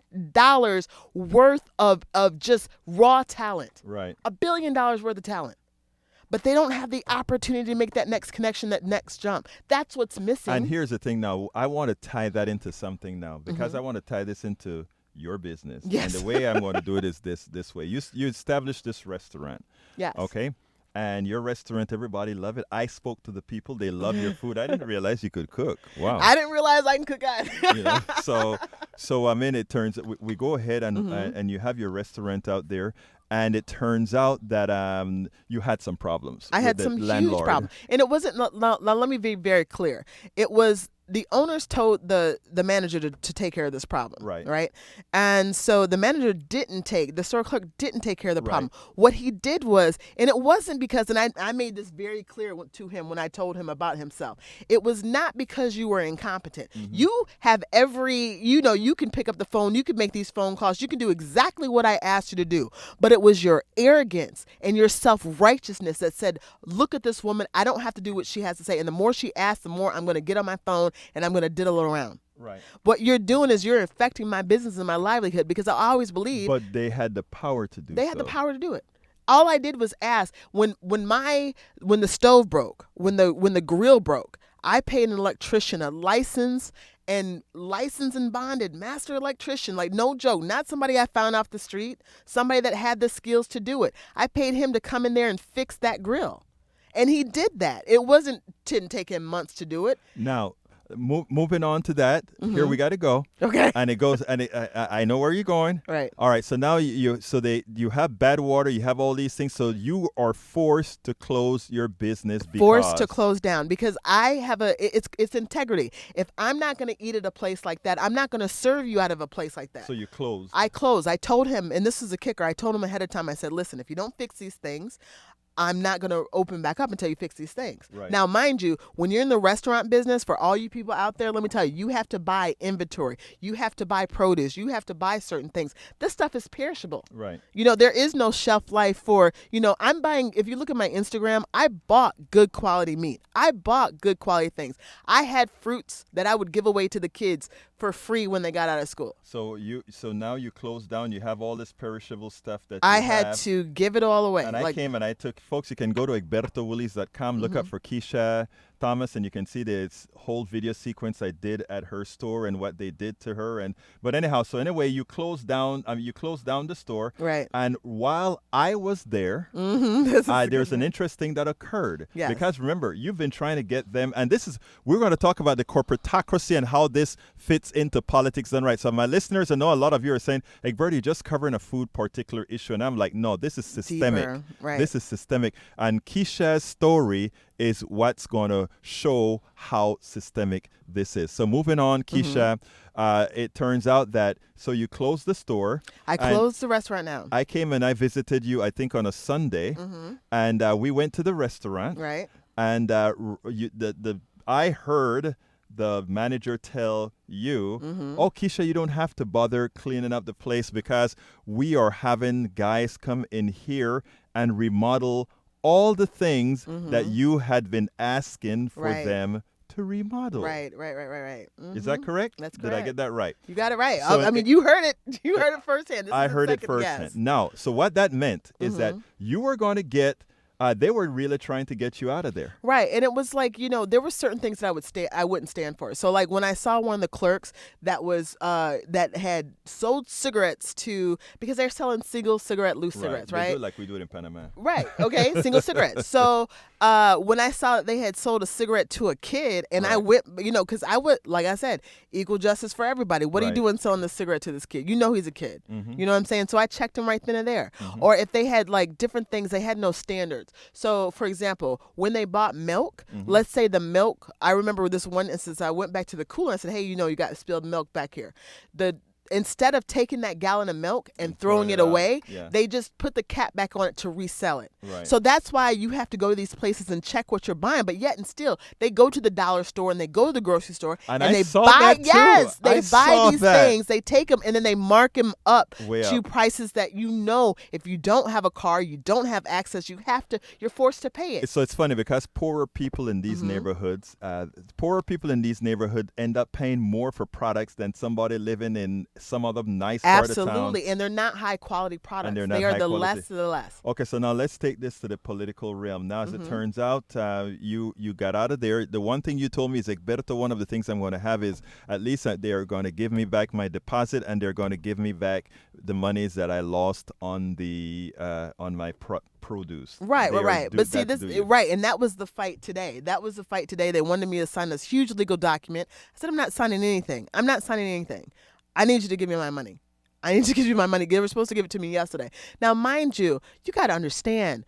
worth of just raw talent. Right. $1 billion worth of talent. But they don't have the opportunity to make that next connection, that next jump. That's what's missing. And here's the thing now. I want to tie that into something now, because I want to tie this into your business. Yes. And the way I'm going to do it is this way. You established this restaurant. Yes. Okay? And your restaurant, everybody love it. I spoke to the people. They love your food. I didn't realize you could cook. Wow. I didn't realize I can cook either. So I mean, it turns we go ahead and you have your restaurant out there. And it turns out that you had some problems. I had some huge problems. And it wasn't, now let me be very clear. It was the owners told the manager to take care of this problem. Right. And so the the store clerk didn't take care of the problem. Right. What he did was, and it wasn't because, and I made this very clear to him when I told him about himself, it was not because you were incompetent. You have you can pick up the phone, you can make these phone calls, you can do exactly what I asked you to do. But it was your arrogance and your self-righteousness that said, look at this woman, I don't have to do what she has to say. And the more she asks, the more I'm going to get on my phone and I'm going to diddle around. Right. What you're doing is you're affecting my business and my livelihood, because I always believe. But they had the power to do. They had the power to do it. All I did was ask. When the stove broke, when the grill broke, I paid an electrician a licensed and bonded master electrician, like no joke, not somebody I found off the street, somebody that had the skills to do it. I paid him to come in there and fix that grill. And he did that. It didn't take him months to do it. Now, moving on to that, here we got to go. Okay. And it goes, and I know where you're going. Right. All right. So now you have bad water, you have all these things, so you are forced to close your business. Forced to close down because I have it's integrity. If I'm not going to eat at a place like that, I'm not going to serve you out of a place like that. So you close. I close. I told him, and this is a kicker. I told him ahead of time. I said, listen, if you don't fix these things, I'm not going to open back up until you fix these things. Right. Now, mind you, when you're in the restaurant business, for all you people out there, let me tell you, you have to buy inventory. You have to buy produce. You have to buy certain things. This stuff is perishable. Right. There is no shelf life for, I'm buying, if you look at my Instagram, I bought good quality meat. I bought good quality things. I had fruits that I would give away to the kids for free when they got out of school. So now you close down. You have all this perishable stuff that I had to give it all away. And I came and I took, folks, you can go to egbertowillies.com, look up for Keisha Thomas, and you can see this whole video sequence I did at her store and what they did to her. But anyhow, so anyway, you closed down the store. Right. And while I was there, there's an interesting that occurred. Yes. Because remember, you've been trying to get them, and we're going to talk about the corporatocracy and how this fits into politics done right. So my listeners, I know a lot of you are saying, Egberto, you're just covering a food particular issue. And I'm like, no, this is systemic. Deeper. Right. This is systemic. And Keisha's story is what's going to show how systemic this is. So moving on, Keisha, it turns out that, so you closed the store. I closed the restaurant now. I came and I visited you, I think, on a Sunday. And we went to the restaurant. Right. And I heard the manager tell you, oh, Keisha, you don't have to bother cleaning up the place because we are having guys come in here and remodel all the things that you had been asking for them to remodel. Right. Is that correct? That's correct. Did I get that right? You got it right. So I mean, you heard it. You heard it firsthand. I heard it firsthand. Now, so what that meant is that you were going to get, they were really trying to get you out of there. Right. And it was like, there were certain things that I wouldn't stand for. So like when I saw one of the clerks that was that had sold cigarettes because they're selling single cigarette, loose cigarettes, right? They do it like we do it in Panama. Right. Okay. Single cigarettes. So when I saw that they had sold a cigarette to a kid, and I went, because I would, like I said, equal justice for everybody. What are you doing selling this cigarette to this kid? You know he's a kid. You know what I'm saying? So I checked him right then and there. Or if they had like different things, they had no standards. So, for example, when they bought milk, let's say the milk, I remember this one instance, I went back to the cooler and said, hey, you got spilled milk back here. Instead of taking that gallon of milk and throwing it away, they just put the cap back on it to resell it. Right. So that's why you have to go to these places and check what you're buying. But yet and still, they go to the dollar store and they go to the grocery store and they saw buy. That too. Yes, they buy these that. things. They take them and then they mark them up Way to up. prices that if you don't have a car, you don't have access, you're forced to pay it. So it's funny because poorer people in these neighborhoods, end up paying more for products than somebody living in some other nice part of town. Absolutely, and they're not high quality products. And they're not they are high the quality. less of the less. Okay, so now let's take this to the political realm. Now, as it turns out, you got out of there. The one thing you told me is, Egberto, one of the things I'm going to have is at least they are going to give me back my deposit and they're going to give me back the monies that I lost on on my produce. Right. But see, and that was the fight today. They wanted me to sign this huge legal document. I said, I'm not signing anything. I need you to give me my money. They were supposed to give it to me yesterday. Now, mind you, you got to understand,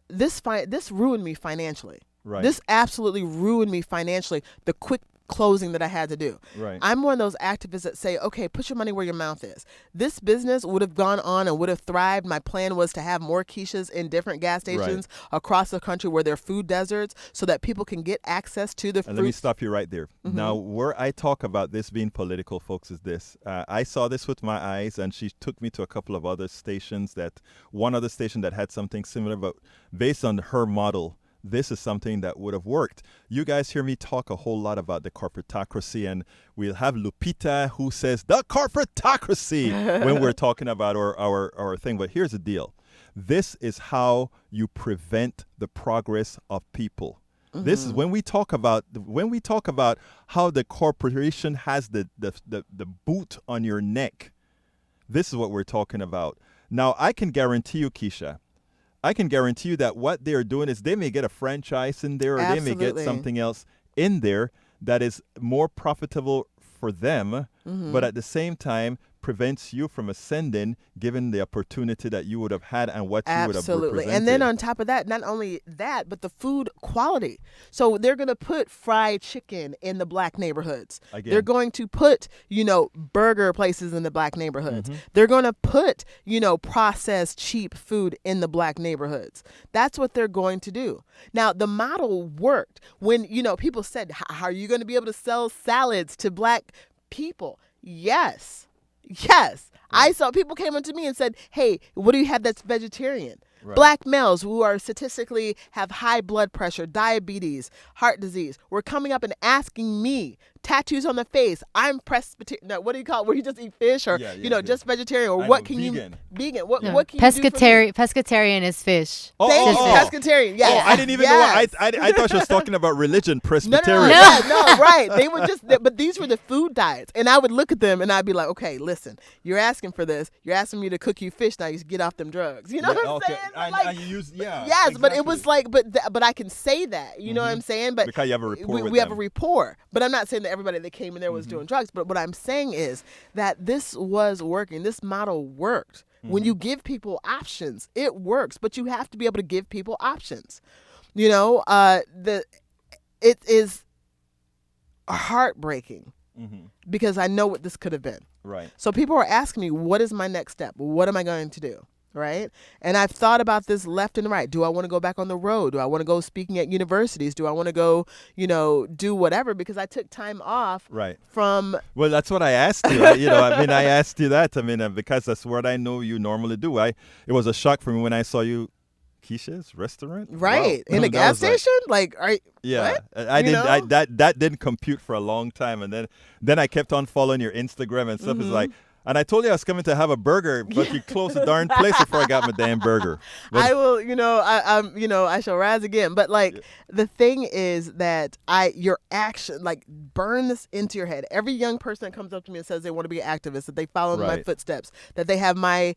this ruined me financially. Right. This absolutely ruined me financially. The quick closing that I had to do. Right. I'm one of those activists that say, okay, put your money where your mouth is. This business would have gone on and would have thrived. My plan was to have more quiches in different gas stations across the country where there are food deserts so that people can get access to the And let me stop you right there. Now, where I talk about this being political, folks, is this. I saw this with my eyes, and she took me to a couple of other stations, one other station that had something similar, but based on her model, this is something that would have worked. You guys hear me talk a whole lot about the corporatocracy, and we'll have Lupita who says the corporatocracy when we're talking about our thing. But here's the deal. This is how you prevent the progress of people. This is when we talk about how the corporation has the boot on your neck. This is what we're talking about. Now, I can guarantee you, Keisha, that what they're doing is they may get a franchise in there, or they may get something else in there that is more profitable for them, but at the same time prevents you from ascending given the opportunity that you would have had and what you would have represented. And then on top of that, not only that, but the food quality. So they're going to put fried chicken in the black neighborhoods. Again. They're going to put, burger places in the black neighborhoods. They're going to put, processed cheap food in the black neighborhoods. That's what they're going to do. Now, the model worked when, people said, how are you going to be able to sell salads to black people? Yes. I saw people came up to me and said, hey, what do you have that's vegetarian? Right. Black males who are statistically have high blood pressure, diabetes, heart disease, were coming up and asking me, tattoos on the face, I'm Presbyterian. No, what do you call it? Where you just eat fish or, just vegetarian? Or what can vegan. you, vegan, what can you do for me? Pescatarian is fish. Pescatarian, yes. Oh, I didn't even know. I thought she was talking about religion, Presbyterian. No, right. They would but these were the food diets. And I would look at them and I'd be like, okay, listen, you're asking for this. You're asking me to cook you fish. Now you get off them drugs. You know what I'm saying? Yes, exactly. But it was like, but I can say that. You know what I'm saying? But because you have a rapport with we have them. a rapport. But I'm not saying that everybody that came in there was doing drugs. But what I'm saying is that this was working. This model worked. When you give people options, it works. But you have to be able to give people options. It is heartbreaking because I know what this could have been. Right. So people are asking me, what is my next step? What am I going to do? Right. And I've thought about this left and right. Do I want to go back on the road? Do I want to go speaking at universities? Do I want to go, do whatever? Because I took time off from. Well, that's what I asked you. I asked you that. Because that's what I know you normally do. It was a shock for me when I saw you. Keisha's restaurant, right? Wow. In a gas station, what? That didn't compute for a long time, and then I kept on following your Instagram and stuff. It's like. And I told you I was coming to have a burger, but you closed the darn place before I got my damn burger. But I will, I shall rise again. But the thing is that your action, burn this into your head. Every young person that comes up to me and says they want to be an activist, that they follow in my footsteps, that they have my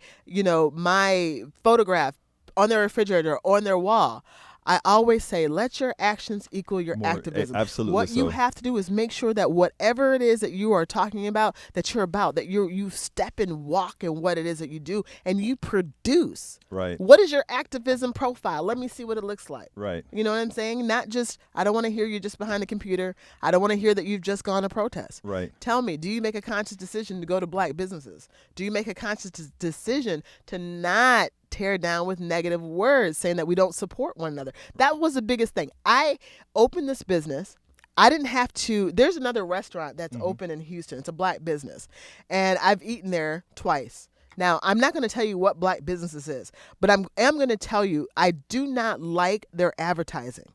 photograph on their refrigerator, on their wall. I always say, let your actions equal your activism. Absolutely. What you have to do is make sure that whatever it is that you are talking about, that you're about, that you step and walk in what it is that you do, and you produce. Right. What is your activism profile? Let me see what it looks like. Right. You know what I'm saying? Not just, I don't want to hear you just behind the computer. I don't want to hear that you've just gone to protest. Right. Tell me, do you make a conscious decision to go to black businesses? Do you make a conscious decision to not tear down with negative words saying that we don't support one another? That was the biggest thing. I opened this business. I didn't have to. There's another restaurant that's open in Houston. It's a black business. And I've eaten there twice. Now, I'm not going to tell you what black business this is, but I am going to tell you I do not like their advertising.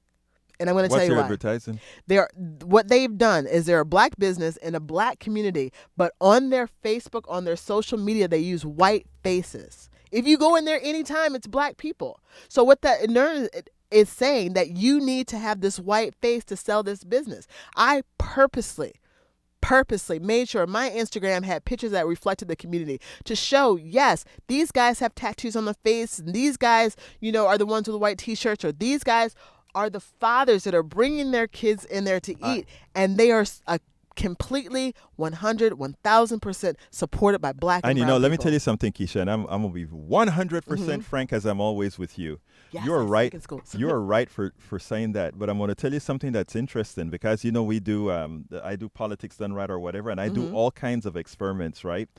And I'm going to tell you why. What's your advertising? What they've done is they're a black business in a black community, but on their Facebook, on their social media, they use white faces. If you go in there anytime, it's black people. So what that is saying that you need to have this white face to sell this business. I purposely made sure my Instagram had pictures that reflected the community to show, yes, these guys have tattoos on the face, and these guys, are the ones with the white t-shirts, or these guys are the fathers that are bringing their kids in there to eat, and they are a completely 100, 1000% supported by black and And brown let me people. tell you something, Keisha, and I'm going to be 100% frank as I'm always with you. Yes, You're yes, right. second schools. You're right for saying that. But I'm going to tell you something that's interesting because, we do, I do politics done right or whatever, and I do all kinds of experiments, right?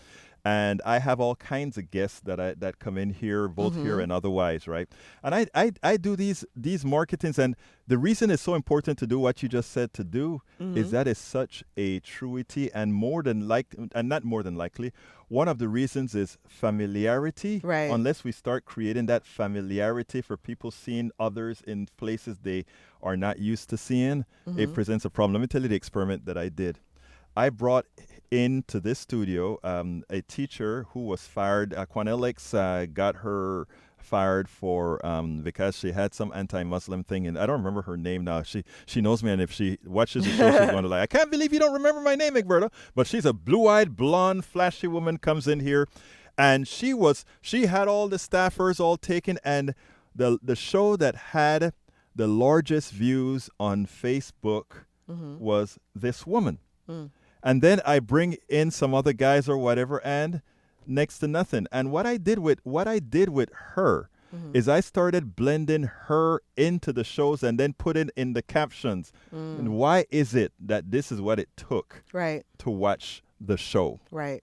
And I have all kinds of guests that come in here, both here and otherwise, right? And I do these marketings, and the reason it's so important to do what you just said to do is that is such a truity, and not more than likely, one of the reasons is familiarity. Right. Unless we start creating that familiarity for people seeing others in places they are not used to seeing, it presents a problem. Let me tell you the experiment that I did. I brought into this studio a teacher who was fired. Quanelix got her fired for because she had some anti-Muslim thing, and I don't remember her name now. She knows me, and if she watches the show, she's going to I can't believe you don't remember my name, Egberto. But she's a blue-eyed, blonde, flashy woman, comes in here, and she had all the staffers all taken, and the show that had the largest views on Facebook was this woman. And then I bring in some other guys or whatever, and next to nothing. And what I did with her is I started blending her into the shows and then putting in the captions. And why is it that this is what it took to watch the show? Right.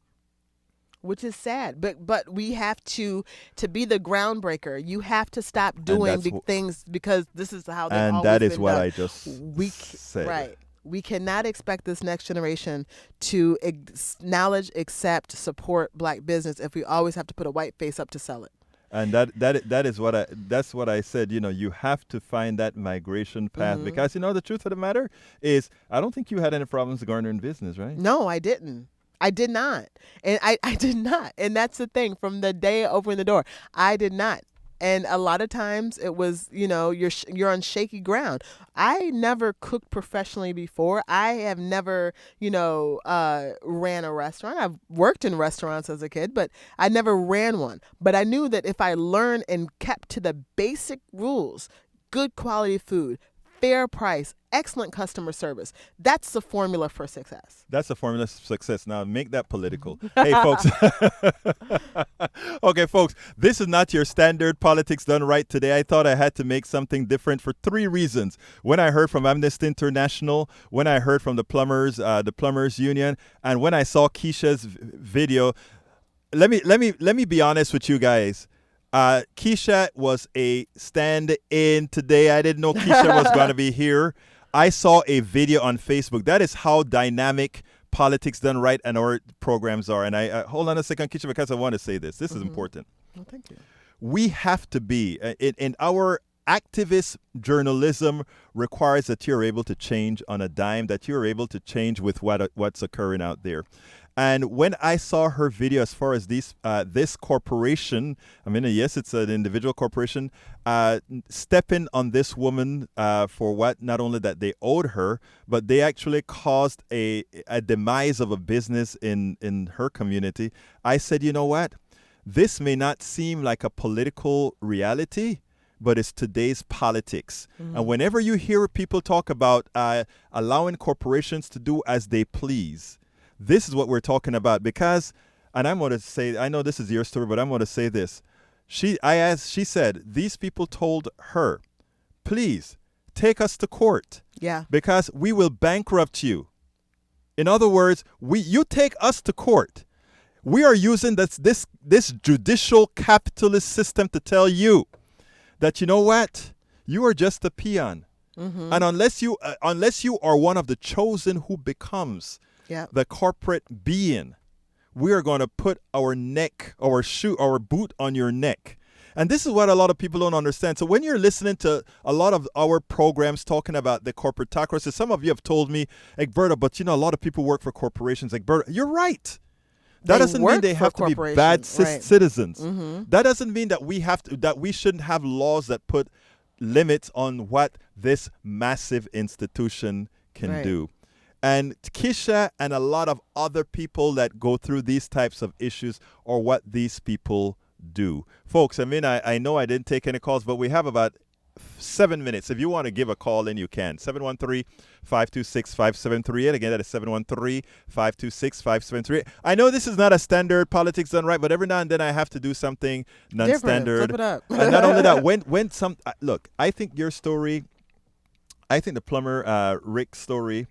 Which is sad, but we have to be the groundbreaker. You have to stop doing things because this is how they've always been done. And that is what I just said. Right. We cannot expect this next generation to acknowledge, accept, support black business if we always have to put a white face up to sell it. And that's what I said. You have to find that migration path because the truth of the matter is I don't think you had any problems garnering business, right? No, I didn't. I did not. And I did not. And that's the thing. From the day I opened the door, I did not. And a lot of times it was, you're on shaky ground. I never cooked professionally before. I have never, ran a restaurant. I've worked in restaurants as a kid, but I never ran one. But I knew that if I learned and kept to the basic rules, good quality food, fair price, excellent customer service. That's the formula for success. That's the formula for success. Now, make that political. Hey, folks. Okay, folks, this is not your standard politics done right today. I thought I had to make something different for 3 reasons. When I heard from Amnesty International, when I heard from the Plumbers Union, and when I saw Keisha's video, let me be honest with you guys. Keisha was a stand-in today. I didn't know Keisha was going to be here. I saw a video on Facebook. That is how dynamic politics done right and our programs are. And I hold on a second, Keisha, because I want to say this. This is important. Well, thank you. We have to be in our activist journalism requires that you're able to change on a dime, that you're able to change with what's occurring out there. And when I saw her video as far as this corporation, yes, it's an individual corporation, stepping on this woman for what not only that they owed her, but they actually caused a demise of a business in her community. I said, you know what? This may not seem like a political reality, but it's today's politics. And whenever you hear people talk about allowing corporations to do as they please, this is what we're talking about because, and I'm going to say, I know this is your story, but I'm going to say this. She said, these people told her, please take us to court. Yeah. Because we will bankrupt you. In other words, you take us to court. We are using this judicial capitalist system to tell you that, you know what? You are just a peon. And unless you are one of the chosen who becomes the corporate being, we are going to put our boot on your neck. And this is what a lot of people don't understand. So when you're listening to a lot of our programs talking about the corporatocracy, some of you have told me, Egberto, but a lot of people work for corporations. Egberto, you're right. That doesn't mean they have to be bad citizens. That doesn't mean that we shouldn't have laws that put limits on what this massive institution can do. And Keisha and a lot of other people that go through these types of issues are what these people do. Folks, I know I didn't take any calls, but we have about 7 minutes. If you want to give a call in, you can. 713-526-5738. Again, that is 713-526-5738. I know this is not a standard politics done right, but every now and then I have to do something non-standard. Flip it up. And not only that, when some look, I think your story, I think the plumber Rick's story,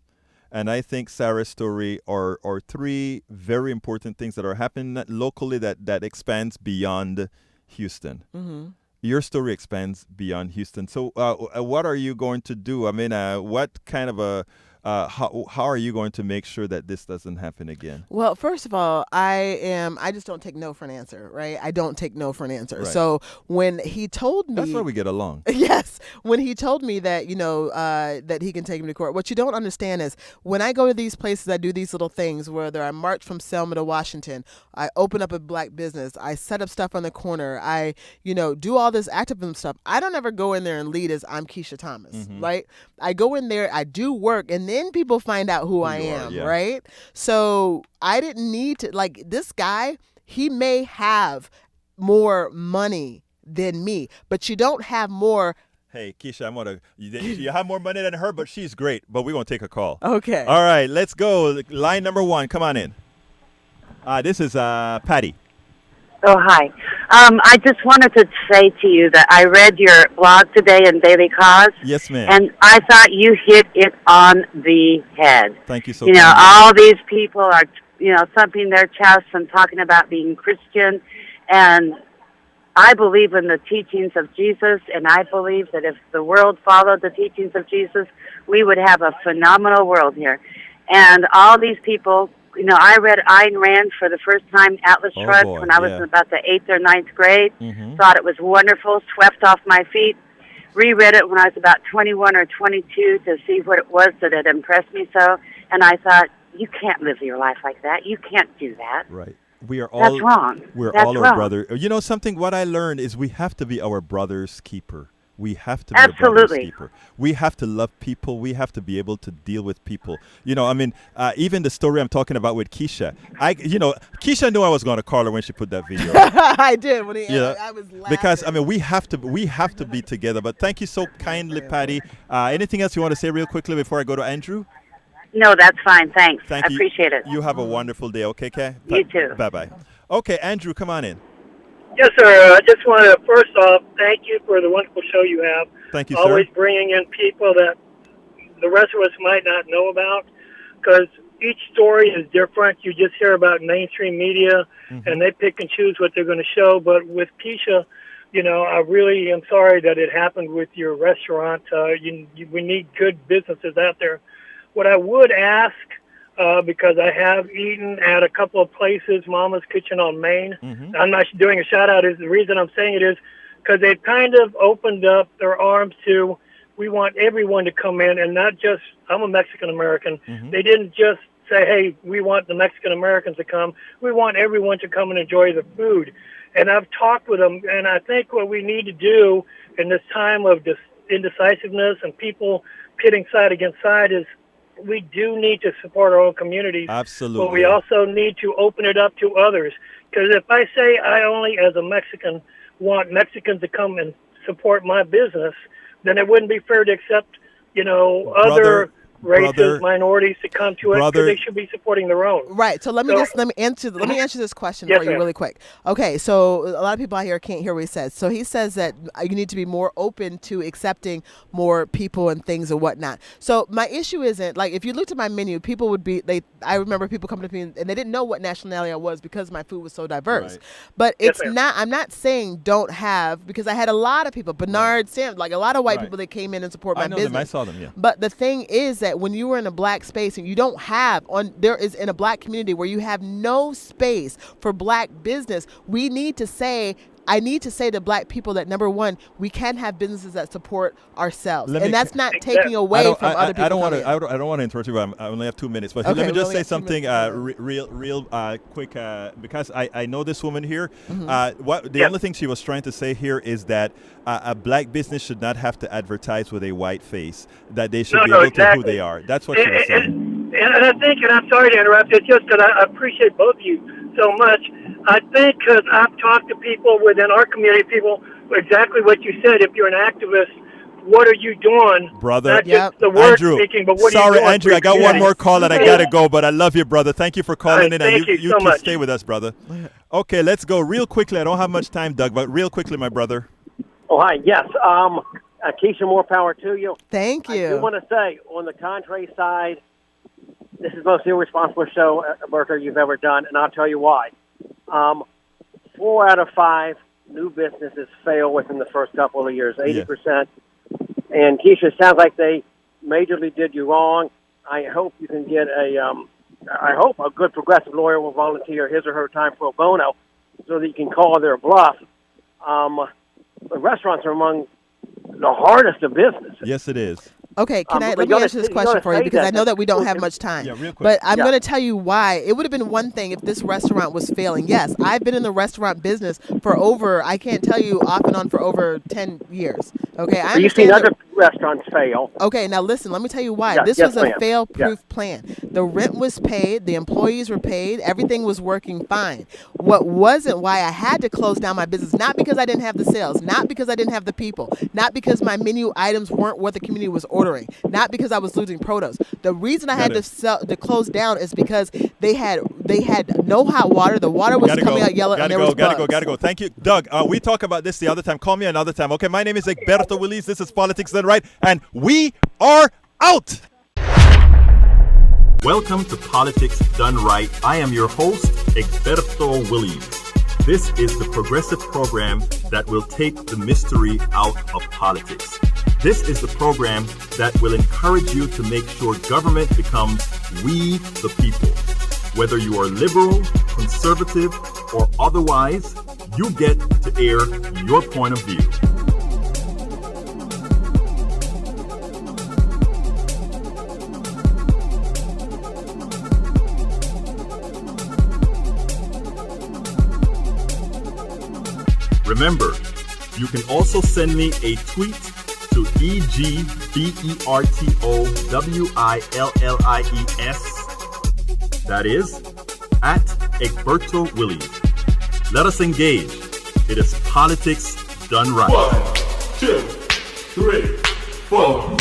and I think Sarah's story are three very important things that are happening locally that expands beyond Houston. Mm-hmm. Your story expands beyond Houston. So what are you going to do? I mean, what kind of how are you going to make sure that this doesn't happen again? Well, first of all, I just don't take no for an answer, right? I don't take no for an answer. Right. So when he told me, that's why we get along. Yes, when he told me that, that he can take him to court. What you don't understand is when I go to these places, I do these little things, whether I march from Selma to Washington, I open up a black business, I set up stuff on the corner, I, do all this activism stuff. I don't ever go in there and lead as I'm Keisha Thomas, Mm-hmm. right? I go in there, I do work, and then people find out who I am, yeah. right? So I didn't need to, this guy, he may have more money than me, but you don't have more. Hey, Keisha, you have more money than her, but she's great. But we're going to take a call. Okay. All right, let's go. Line number 1, come on in. This is Patty. Oh, hi. I just wanted to say to you that I read your blog today in Daily Cause. Yes, ma'am. And I thought you hit it on the head. Thank you so much. much. All these people are, thumping their chests and talking about being Christian. And I believe in the teachings of Jesus, and I believe that if the world followed the teachings of Jesus, we would have a phenomenal world here. And all these people, I read Ayn Rand for the first time, Atlas Shrugged, when I was in about the 8th or 9th grade. Mm-hmm. Thought it was wonderful, swept off my feet. Reread it when I was about 21 or 22 to see what it was that had impressed me so. And I thought, you can't live your life like that. You can't do that. Right. We are all. That's wrong. We're That's all our wrong. brother. Something. What I learned is we have to be our brother's keeper. We have to be Absolutely. our brother's keeper. We have to love people. We have to be able to deal with people. Even the story I'm talking about with Keisha. Keisha knew I was going to call her when she put that video. I did when I was laughing. Because we have to be together. But thank you so kindly, Patty. Anything else you want to say real quickly before I go to Andrew? No, that's fine. Thanks. Thank you. I appreciate it. You have a wonderful day. Okay, Kay? You too. Bye-bye. Okay, Andrew, come on in. Yes, sir. I just want to, first off, thank you for the wonderful show you have. Thank you, Always sir. bringing in people that the rest of us might not know about, because each story is different. You just hear about mainstream media, and they pick and choose what they're going to show. But with Keisha, I really am sorry that it happened with your restaurant. We need good businesses out there. What I would ask, because I have eaten at a couple of places, Mama's Kitchen on Main. Mm-hmm. I'm not doing a shout out. The reason I'm saying it is because they've kind of opened up their arms to, we want everyone to come in, and not just, I'm a Mexican American. Mm-hmm. They didn't just say, hey, we want the Mexican Americans to come. We want everyone to come and enjoy the food. And I've talked with them, and I think what we need to do in this time of indecisiveness and people pitting side against side is, we do need to support our own communities. Absolutely. But we also need to open it up to others. Because if I say I only, as a Mexican, want Mexicans to come and support my business, then it wouldn't be fair to accept, other races, minorities to come to it, because they should be supporting their own. Right. So let me answer this question Yes, for you ma'am. really quick. Okay. So a lot of people out here can't hear what he says. So he says that you need to be more open to accepting more people and things and whatnot. So my issue isn't if you looked at my menu, people would be I remember people coming to me and they didn't know what nationality I was because my food was so diverse. Right. But Yes, it's ma'am. not. I'm not saying don't have, because I had a lot of people, Bernard, Sam, a lot of white Right. people that came in and support my I know business. them. I saw them. Yeah. But the thing is that when you were in a black space and you don't have there is in a black community where you have no space for black business, I need to say to black people that, number one, we can have businesses that support ourselves, and that's not taking away from other people. I don't want to interrupt you, but I only have 2 minutes. But Okay, let me we just only say have 2 something minutes. real quick, because I know this woman here. Mm-hmm. The only thing she was trying to say here is that a black business should not have to advertise with a white face. That they should be able to who they are. That's what she was saying. And I think, and I'm sorry to interrupt, it's just that I appreciate both of you so much. I think because I've talked to people within our community, people, exactly what you said. If you're an activist, what are you doing? Brother. Not just the word speaking, but what are you Sorry, doing? Andrew, I got one more call and I got to go, but I love you, brother. Thank you for calling in. Thank And you so keep much. stay with us, brother. Okay, let's go real quickly. I don't have much time, Doug, but real quickly, my brother. Oh, hi. Yes. Keisha, more power to you. Thank you. I do want to say, on the contrary side, this is the most irresponsible show, Bertha, you've ever done, and I'll tell you why. 4 out of 5 new businesses fail within the first couple of years, 80%. And Keisha, it sounds like they majorly did you wrong. I hope you can get I hope a good progressive lawyer will volunteer his or her time pro bono so that you can call their bluff. The restaurants are among the hardest of businesses. Yes, it is. Okay, let me answer this question for you because I know that we don't have much time. Yeah, real quick. But I'm going to tell you why. It would have been one thing if this restaurant was failing. Yes, I've been in the restaurant business for I can't tell you off and on for over 10 years. Okay, You've seen other restaurants fail. Okay, now listen, let me tell you why. Yeah, this yes, was a ma'am. fail-proof plan. The rent was paid, the employees were paid, everything was working fine. What wasn't why I had to close down my business, not because I didn't have the sales, not because I didn't have the people, not because my menu items weren't what the community was ordering, not because I was losing produce. The reason I had to close down is because they had no hot water. The water was coming out yellow, and there was bugs. Gotta go. Thank you, Doug. We talk about this the other time. Call me another time. Okay, my name is Egberto Willis. This is Politics Done Right, and we are out. Welcome to Politics Done Right. I am your host, Egberto Willis. This is the progressive program that will take the mystery out of politics. This is the program that will encourage you to make sure government becomes we the people. Whether you are liberal, conservative, or otherwise, you get to air your point of view. Remember, you can also send me a tweet to EGBERTOWILLIES. That is, at Egberto Willis. Let us engage. It is politics done right. 1, 2, 3, 4.